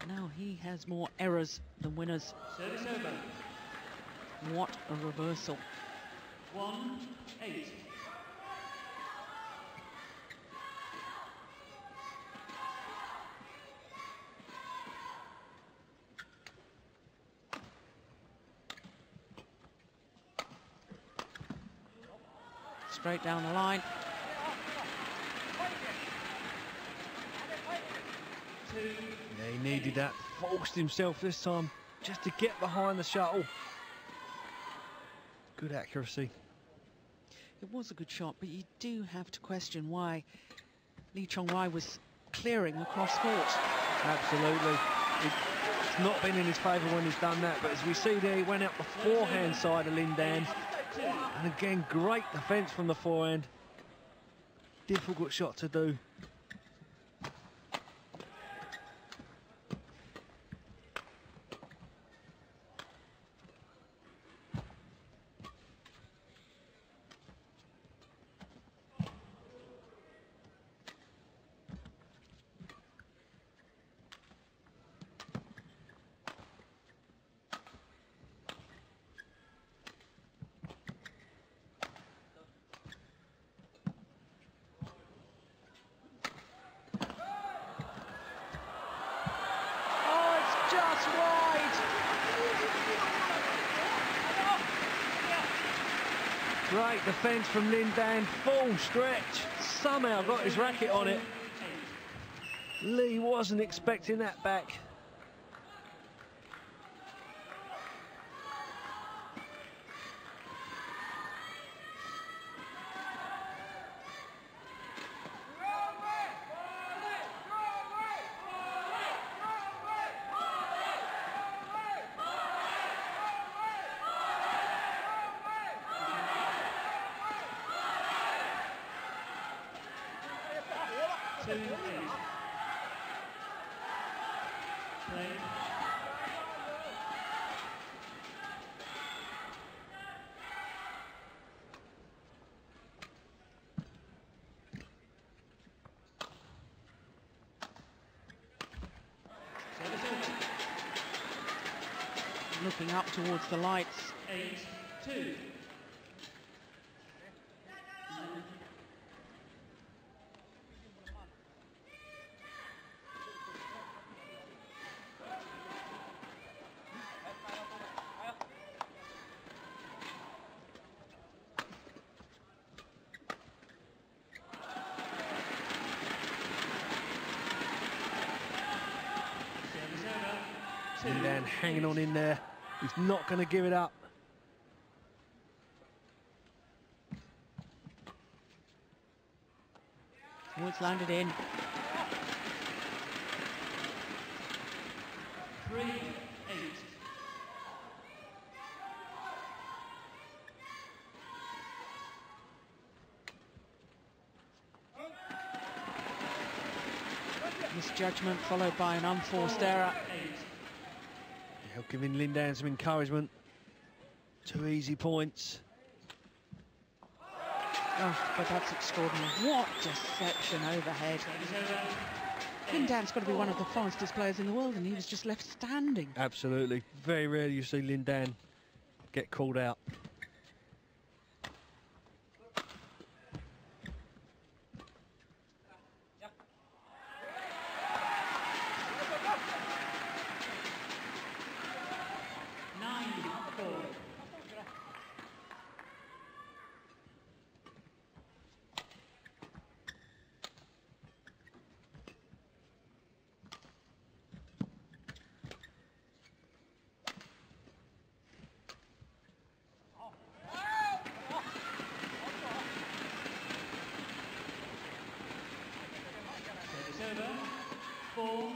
Now he has more errors than winners. What a reversal. 1-8. Straight down the line. Yeah, he needed that. Forced himself this time just to get behind the shuttle. Good accuracy. It was a good shot, but you do have to question why Lee Chong Wei was clearing across court. Absolutely. It's not been in his favour when he's done that, but as we see there, he went out the forehand side of Lin Dan. And again, great defence from the forehand. Difficult shot to do. Great defence from Lin Dan, full stretch, somehow got his racket on it. Lee wasn't expecting that back. 2-8. Play. Looking up towards the lights. 8-2. Lindan hanging on in there. He's not going to give it up. Oh, it's landed in. 3-8. Misjudgment followed by an unforced error. Yeah, giving Lindan some encouragement. 2 easy points. Oh, but that's extraordinary. What deception overhead. Lindan's got to be one of the fastest players in the world, and he was just left standing. Absolutely. Very rarely you see Lindan get called out. Service over. 4-9.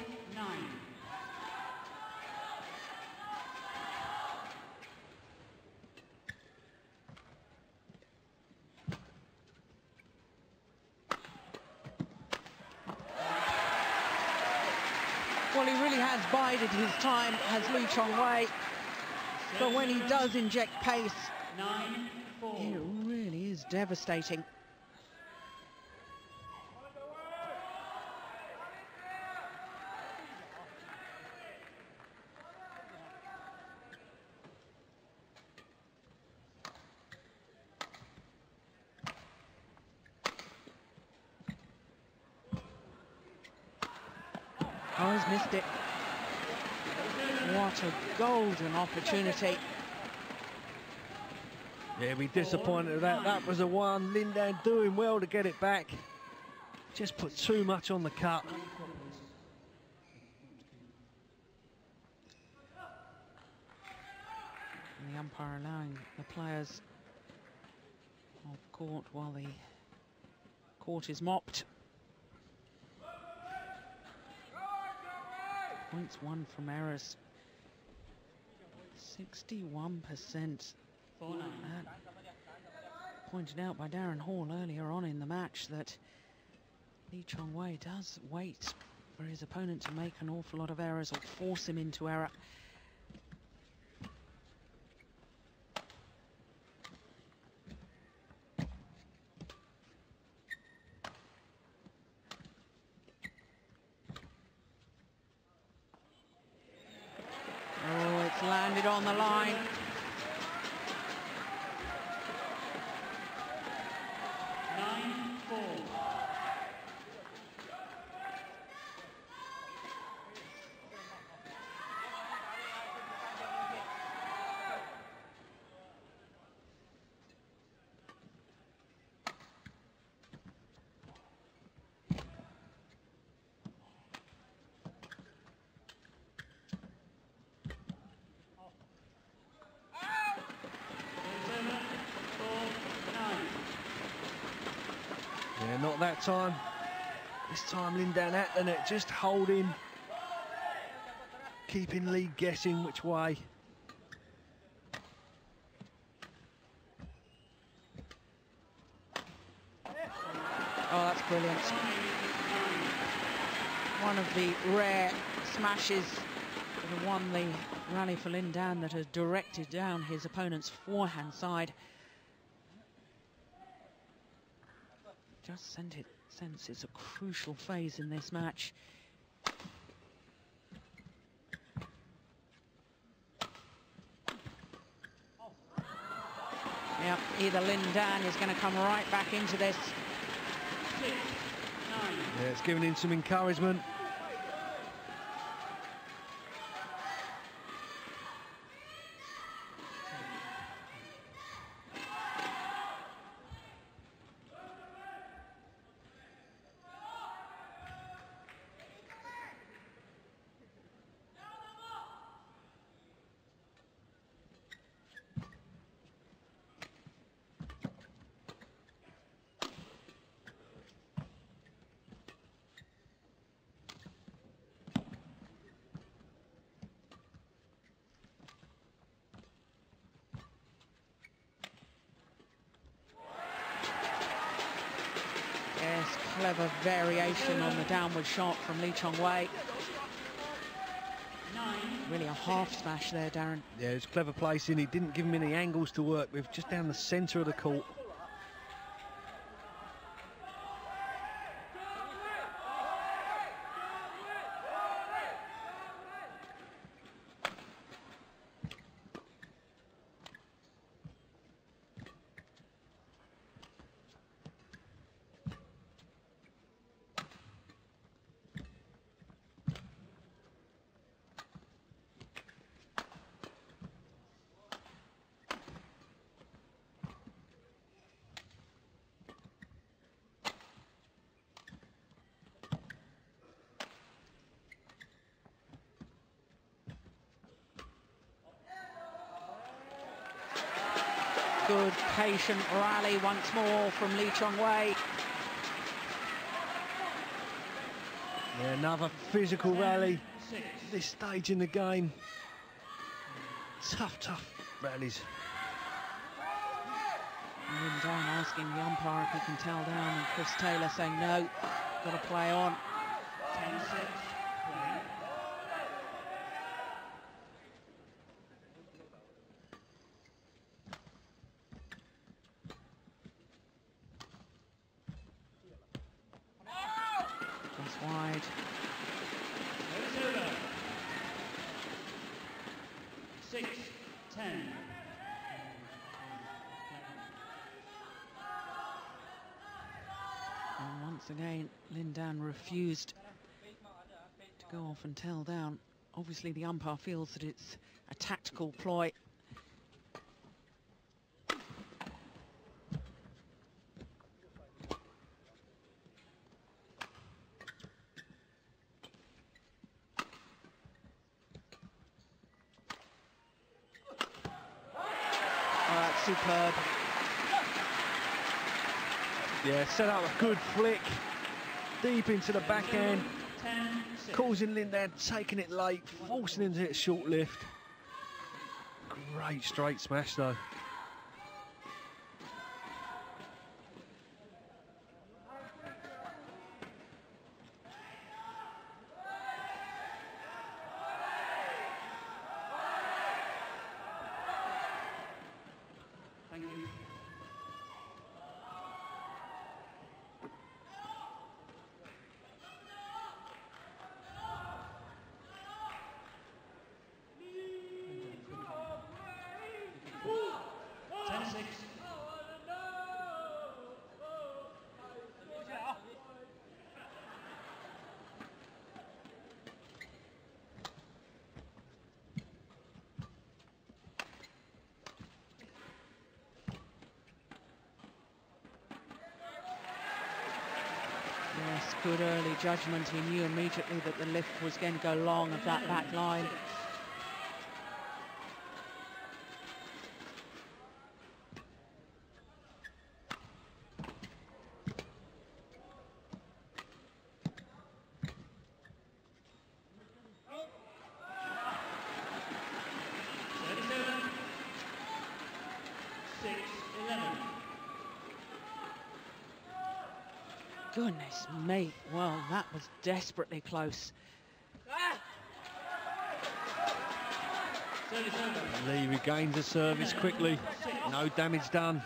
Well, he really has bided his time, has Lee Chong Wei. But when he does inject pace, 9-4. it really is devastating. Oh, he's missed it. What a golden opportunity. Yeah, be disappointed with that. That was a one. Lindan doing well to get it back. Just put too much on the cut. And the umpire allowing the players off court while the court is mopped. Points won from errors. 61%. 4-9. Pointed out by Darren Hall earlier on in the match that Lee Chong Wei does wait for his opponent to make an awful lot of errors or force him into error. Oh, it's landed on the line. Yeah, not that time. This time Lindan at the net, just holding, keeping Lee guessing which way. Oh, that's brilliant. one of the rare smashes that have won the rally for Lin Dan, that has directed down his opponent's forehand side. Just sense it's a crucial phase in this match. Yep, either Lin Dan is going to come right back into this. Yeah, it's giving him some encouragement. Yes, clever variation on the downward shot from Chong Wei. Really a half smash there, Darren. Yeah, it was clever placing. He didn't give him any angles to work with, just down the centre of the court. Good, patient rally once more from Chong Wei. Yeah, another physical rally. This stage in the game. Tough rallies. Lin Dan asking the umpire if he can tell down, and Chris Taylor saying no, got to play on. 10-6, play. Just wide. It's over. 6-10. And once again, Lin Dan refused to go off and tell down. Obviously, the umpire feels that it's a tactical ploy. Superb. Yeah, set up a good flick, deep into the backhand, causing Lin Dan taking it late, forcing him to hit short lift. Great straight smash though. Thank you. Yes, good early judgment. He knew immediately that the lift was going to go long of that back line. Goodness me. Well, that was desperately close. Lee regains the service quickly. No damage done.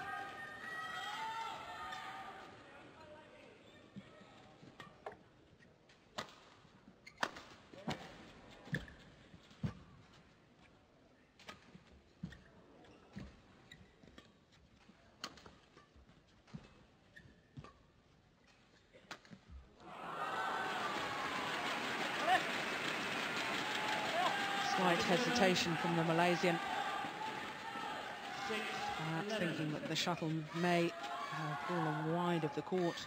Slight hesitation from the Malaysian. Thinking that the shuttle may have fallen wide of the court.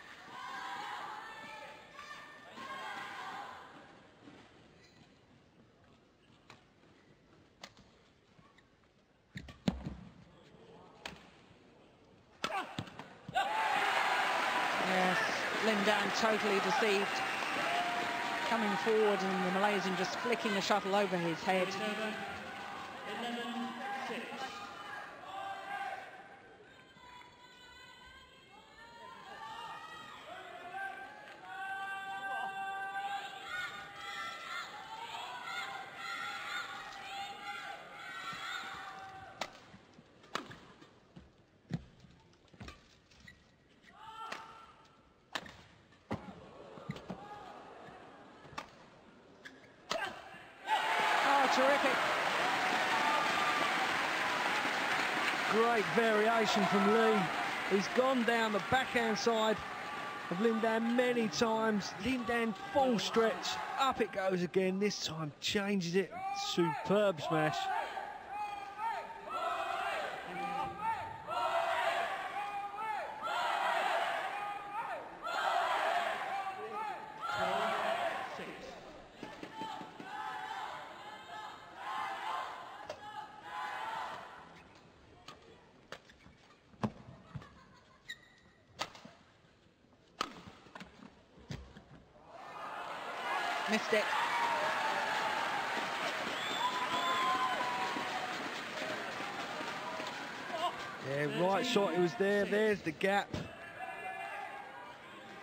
Yes, Lin Dan totally deceived. Coming forward and the Malaysian just flicking the shuttle over his head. 11-6. Terrific. Great variation from Lee. He's gone down the backhand side of Lin Dan many times. Lin Dan full stretch. Up it goes again. This time changes it. Superb smash. Missed it. Yeah, right shot, it was there. There's the gap.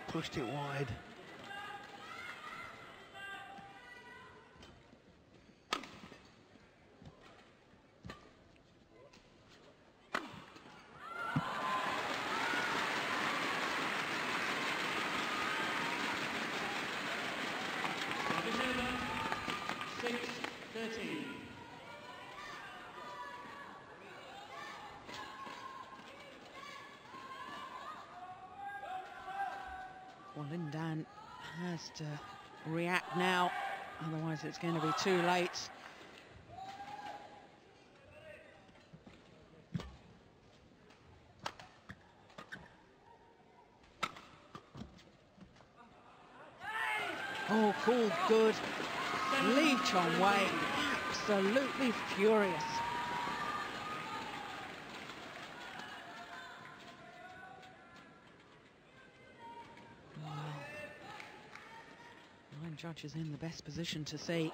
Pushed it wide. Well, Lin Dan has to react now, otherwise it's going to be too late. Oh, cool, good. Lee Chong Wei, absolutely furious. Judges in the best position to see.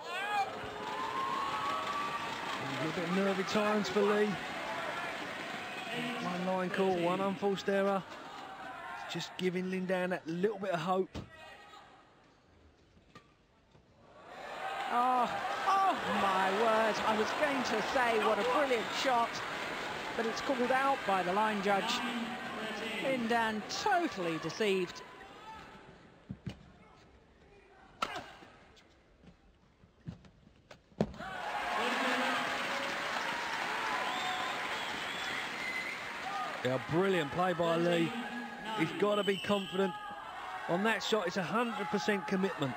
A little bit nervy times for Lee. One line call, one unforced error. It's just giving Lin Dan that little bit of hope. Oh my word, I was going to say what a brilliant shot, but it's called out by the line judge. Lin Dan totally deceived. Yeah, brilliant play by Lee. He's got to be confident. On that shot, it's 100% commitment.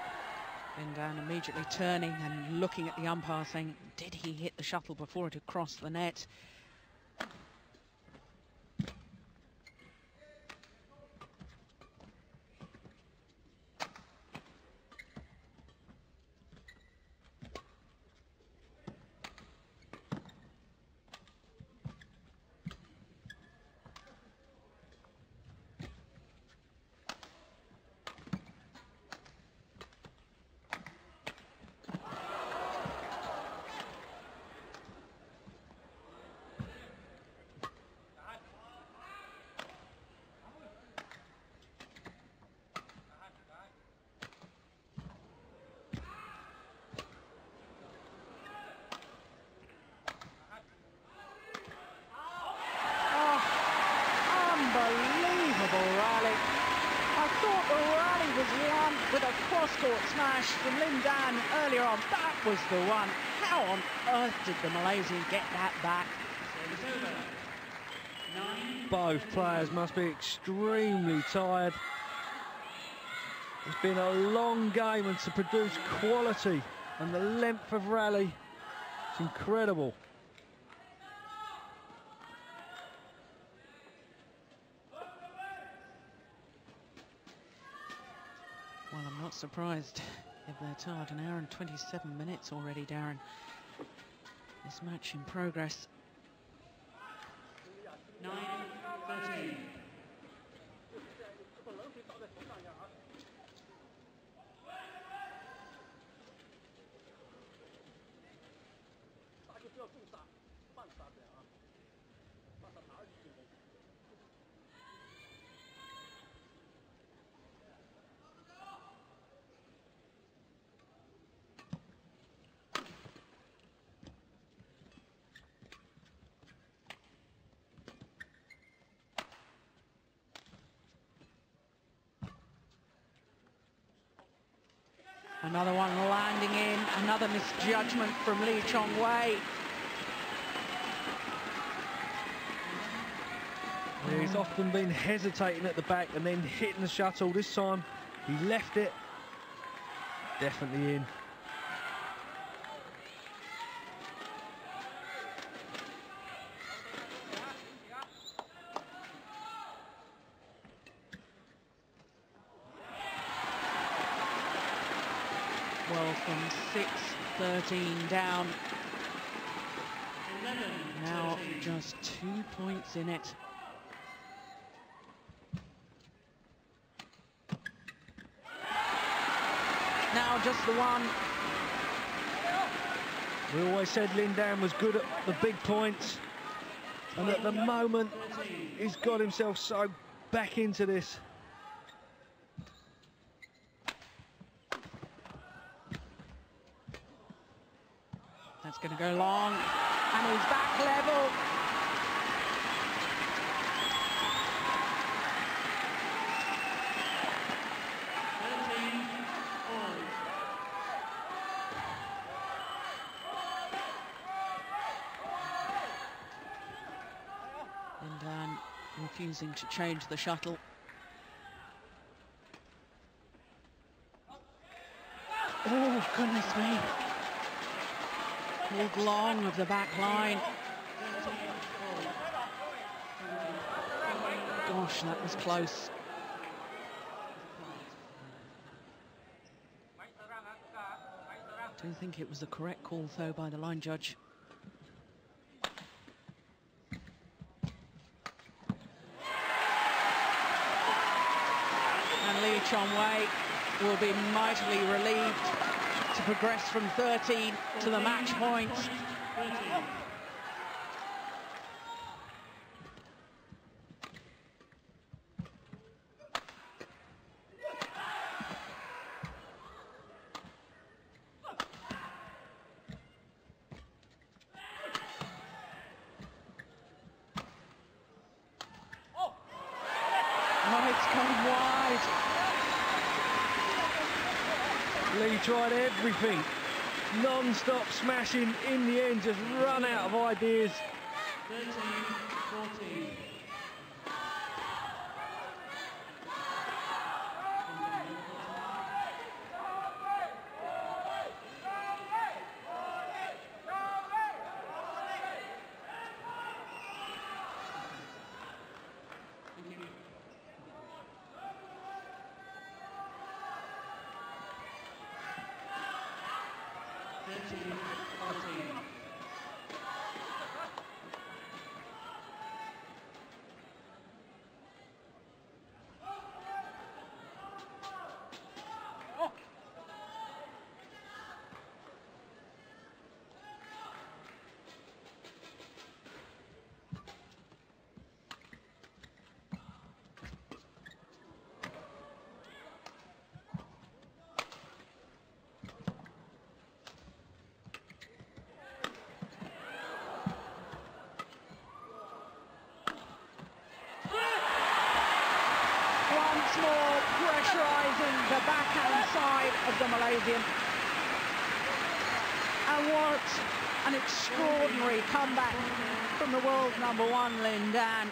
Lin Dan immediately turning and looking at the umpire saying, did he hit the shuttle before it had crossed the net? Unbelievable rally. I thought the rally was won with a cross-court smash from Lin Dan earlier on. That was the one. How on earth did the Malaysian get that back? Both players must be extremely tired. It's been a long game, and to produce quality and the length of rally, it's incredible. Well, I'm not surprised if they're tired. An hour and 27 minutes already, Darren. This match in progress. 9-13. Another one landing in, another misjudgment from Chong Wei. Yeah, he's often been hesitating at the back and then hitting the shuttle. This time he left it. Definitely in. Well, from 6-13 down. Now just 2 points in it. Now just the one. We always said Lin Dan was good at the big points, and at the moment he's got himself so back into this. That's going to go long, and he's back level. Lin Dan refusing to change the shuttle. Oh, goodness me. Pulled long of the back line. Gosh, that was close. I don't think it was the correct call, though, by the line judge. And Chong Wei will be mightily relieved to progress from 13 to the match point. Oh, it's gone wide. Lee tried everything, non-stop smashing. In the end, just run out of ideas. 13-14. more pressurising the backhand side of the Malaysian. And what an extraordinary comeback from the world #1, Lin Dan.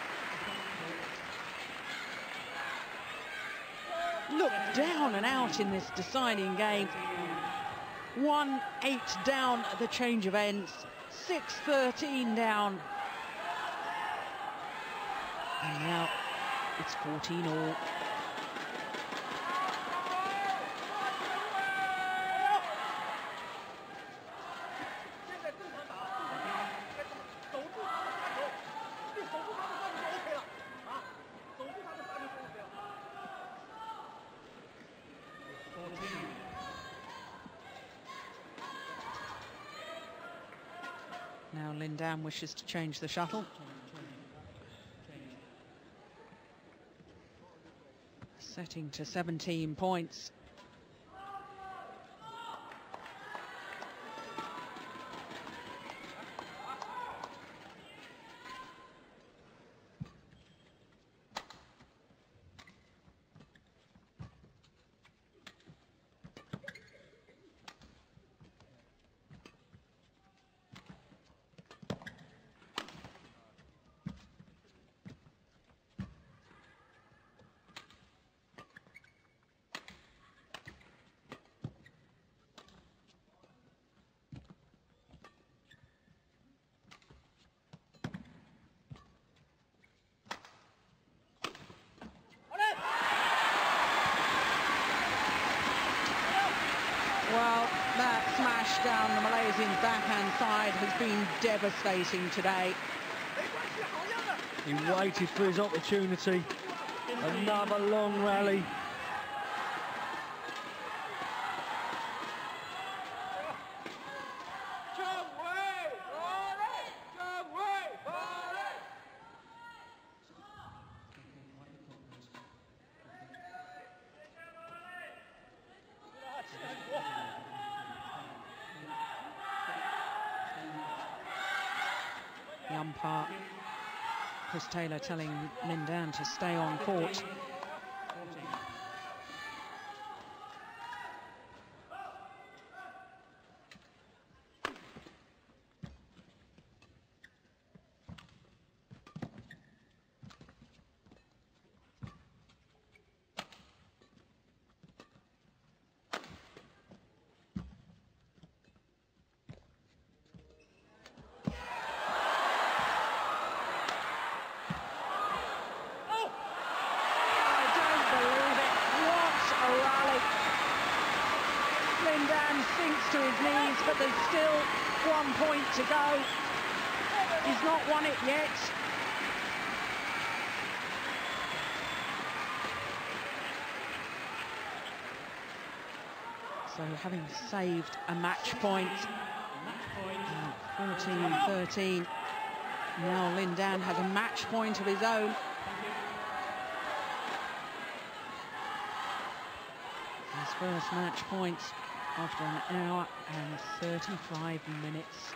Looked down and out in this deciding game. 1-8 down at the change of ends, 6-13 down. And now it's 14-all. Now Lin Dan wishes to change the shuttle. Setting to 17 points. Well, that smash down the Malaysian's backhand side has been devastating today. He waited for his opportunity. Another long rally. The umpire, Chris Taylor, telling Lin Dan to stay on court. Lin Dan sinks to his knees, but there's still 1 point to go. He's not won it yet. So having saved a match point, 14-13, now Lin Dan has a match point of his own. His first match point after an hour and 35 minutes.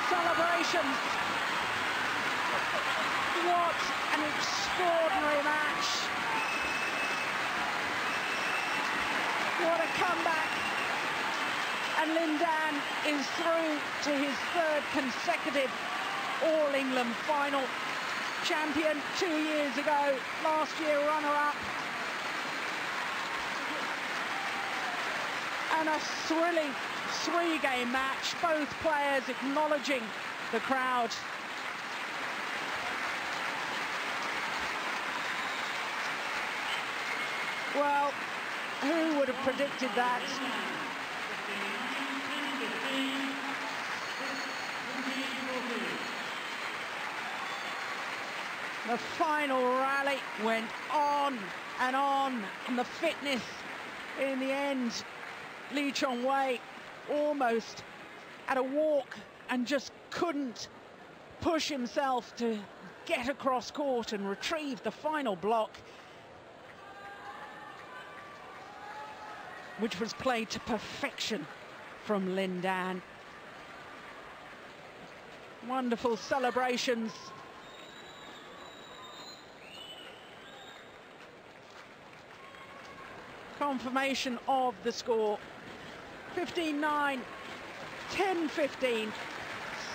Celebrations. What an extraordinary match. What a comeback. And Lin Dan is through to his third consecutive All-England final. Champion 2 years ago, last year runner-up. And a thrilling three-game match, both players acknowledging the crowd. Well, who would have predicted that? The final rally went on, and the fitness in the end. Lee Chong Wei almost at a walk and just couldn't push himself to get across court and retrieve the final block, which was played to perfection from Lin Dan. Wonderful celebrations. Confirmation of the score. 15-9, 10-15,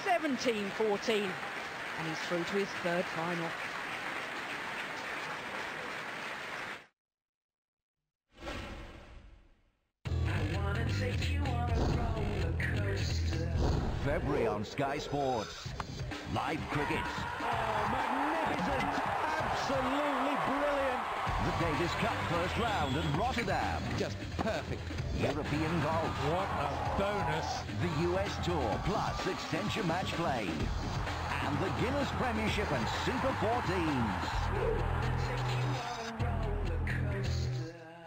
17-14, and he's through to his third final. February on Sky Sports. Live cricket. Oh, magnificent! Absolutely brilliant! The Davis Cup first round at Rotterdam. Just perfect. European golf. What a bonus! The US Tour plus extension match play. And the Guinness Premiership and Super 14s.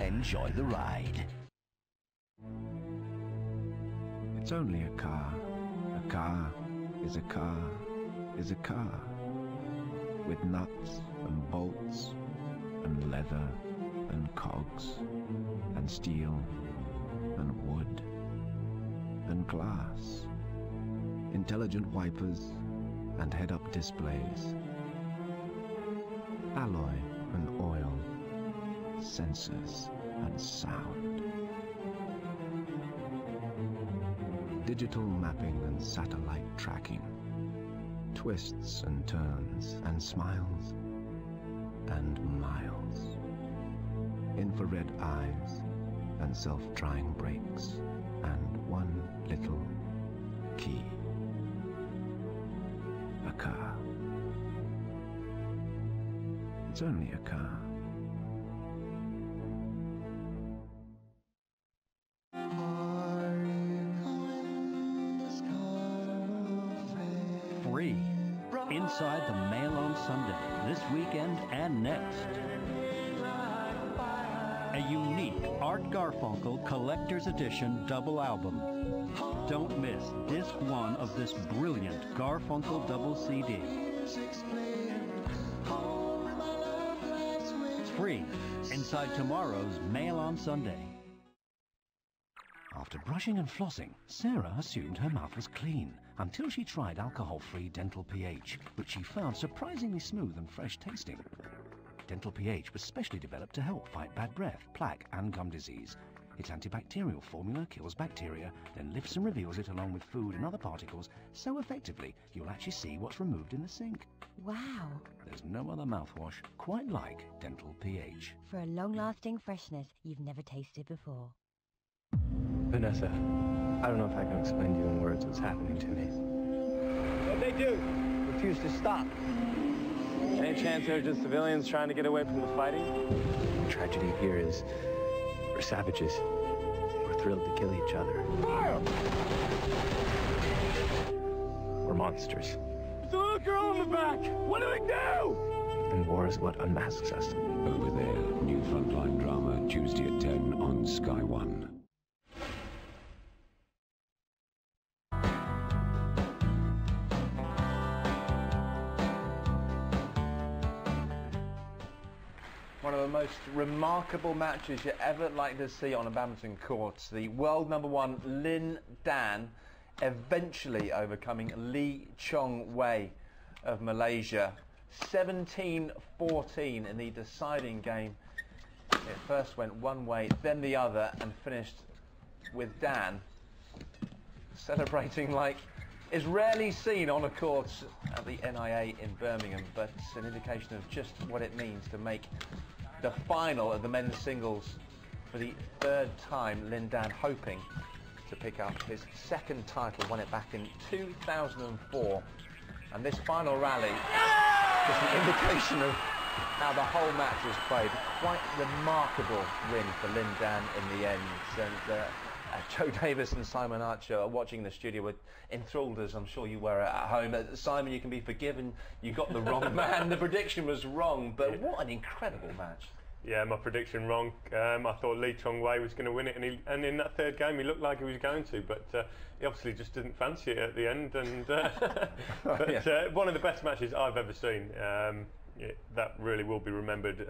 Enjoy the ride. It's only a car. A car is a car is a car. With nuts and bolts and leather and cogs and steel and wood and glass. Intelligent wipers and head-up displays. Alloy and oil. Sensors and sound. Digital mapping and satellite tracking. Twists and turns and smiles and miles. Infrared eyes and self-drying brakes and one little key. A car. It's only a car. Free. Inside the Mail on Sunday, this weekend and next. A unique Art Garfunkel Collector's Edition double album. Don't miss disc 1 of this brilliant Garfunkel double CD. Free. Inside tomorrow's Mail on Sunday. After brushing and flossing, Sarah assumed her mouth was clean until she tried alcohol-free Dental pH, which she found surprisingly smooth and fresh tasting. Dental pH was specially developed to help fight bad breath, plaque and gum disease. Its antibacterial formula kills bacteria, then lifts and reveals it along with food and other particles so effectively you'll actually see what's removed in the sink. Wow. There's no other mouthwash quite like Dental pH. For a long-lasting freshness you've never tasted before. Vanessa, I don't know if I can explain to you in words what's happening to me. What'd they do? Refuse to stop. Any chance they're just civilians trying to get away from the fighting? The tragedy here is we're savages. We're thrilled to kill each other. Fire! We're monsters. There's a little girl in the back! What do we do? And war is what unmasks us. Over there, new frontline drama, Tuesday at 10 on Sky One. One of the most remarkable matches you're ever likely to see on a badminton court. The world #1 Lin Dan eventually overcoming Lee Chong Wei of Malaysia. 17-14 in the deciding game. It first went one way, then the other, and finished with Dan celebrating like is rarely seen on a court at the NIA in Birmingham, but it's an indication of just what it means to make the final of the men's singles for the third time. Lin Dan hoping to pick up his second title, won it back in 2004, and this final rally is an indication of how the whole match was played. quite remarkable win for Lin Dan in the end. And Joe Davis and Simon Archer watching the studio were enthralled, as I'm sure you were at home. Simon, you can be forgiven. You got the wrong man. The prediction was wrong, but what an incredible match. Yeah, my prediction wrong. I thought Lee Chong Wei was going to win it, and in that third game he looked like he was going to, but he obviously just didn't fancy it at the end. And one of the best matches I've ever seen. That really will be remembered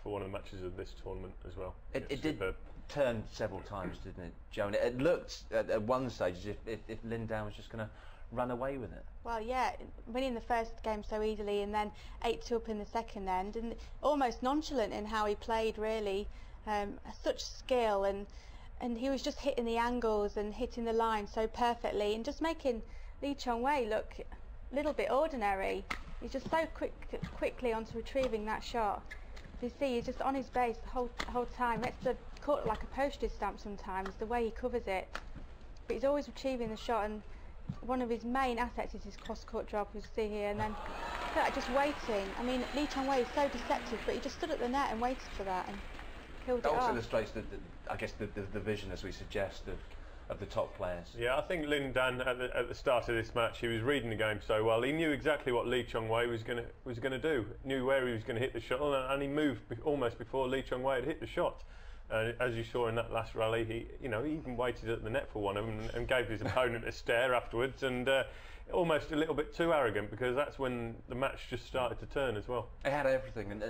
for one of the matches of this tournament as well. It did turn several times, didn't it, Joe? And it looked at one stage as if Lin Dan was just going to run away with it. Well, yeah, winning the first game so easily and then 8-2 up in the second end, and almost nonchalant in how he played, really. Such skill, and he was just hitting the angles and hitting the line so perfectly, and just making Lee Chong Wei look a little bit ordinary. He's just so quickly onto retrieving that shot. You see, he's just on his base the whole time. Makes the court like a postage stamp sometimes, the way he covers it. But he's always retrieving the shot, and one of his main assets is his cross-court drop, you see here, and then just waiting. I mean, Lee Chong Wei is so deceptive, but he just stood at the net and waited for that and killed it off. That also illustrates, I guess, the vision, as we suggest, of the top players. Yeah, I think Lin Dan at the start of this match, he was reading the game so well. He knew exactly what Lee Chong Wei was going to do. Knew where he was going to hit the shuttle, and he moved almost before Lee Chong Wei had hit the shot. As you saw in that last rally, he even waited at the net for one of them and gave his opponent a stare afterwards, and almost a little bit too arrogant, because that's when the match just started to turn as well. It had everything, and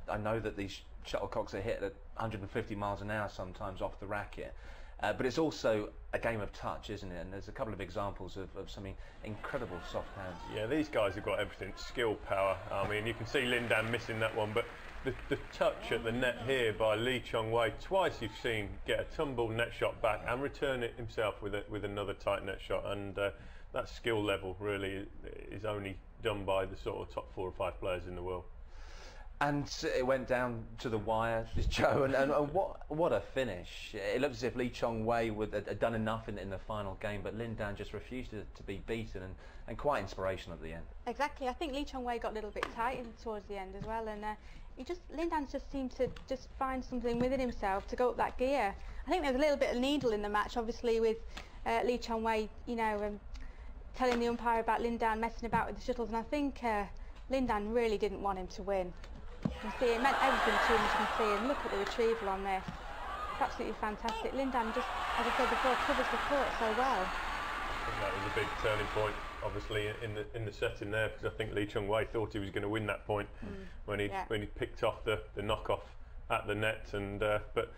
I know that these shuttlecocks are hit at 150 miles an hour sometimes off the racket. But it's also a game of touch, isn't it? And there's a couple of examples of some incredible soft hands. Yeah, these guys have got everything. Skill, power. I mean, you can see Lin Dan missing that one, but the touch at the net here by Lee Chong Wei, twice you've seen get a tumble net shot back and return it himself with another tight net shot. And that skill level really is only done by the sort of top 4 or 5 players in the world. And it went down to the wire, Joe, and what a finish. It looked as if Lee Chong Wei had done enough in the final game, but Lin Dan just refused to be beaten, and quite inspirational at the end. Exactly. I think Lee Chong Wei got a little bit tight towards the end as well, and Lin Dan just seemed to just find something within himself to go up that gear. I think there was a little bit of needle in the match, obviously, with Lee Chong Wei, telling the umpire about Lin Dan messing about with the shuttles, and I think Lin Dan really didn't want him to win. You can see it meant everything to him, as you can see, and look at the retrieval on this. It's absolutely fantastic. Lin Dan just, as I said before, covers the court so well. I think that was a big turning point, obviously, in the setting there, because I think Lee Chong Wei thought he was going to win that point when he picked off the knockoff at the net, and but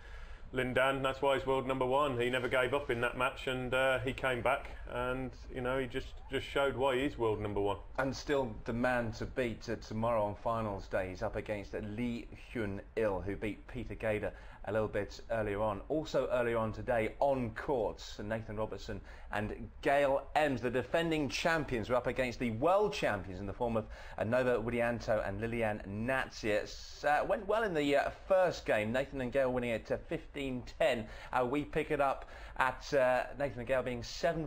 Lin Dan, that's why he's world #1. He never gave up in that match, and he came back, and he just showed why he's world #1. And still the man to beat tomorrow on finals day. He's up against Lee Hyun-il, who beat Peter Gader a little bit earlier on. Also earlier on today, on courts, Nathan Robertson and Gail Ems, the defending champions, were up against the world champions in the form of Nova Widianto and Lilian Natsir. Went well in the first game, Nathan and Gail winning it to 15-10. We pick it up at Nathan and Gail being 7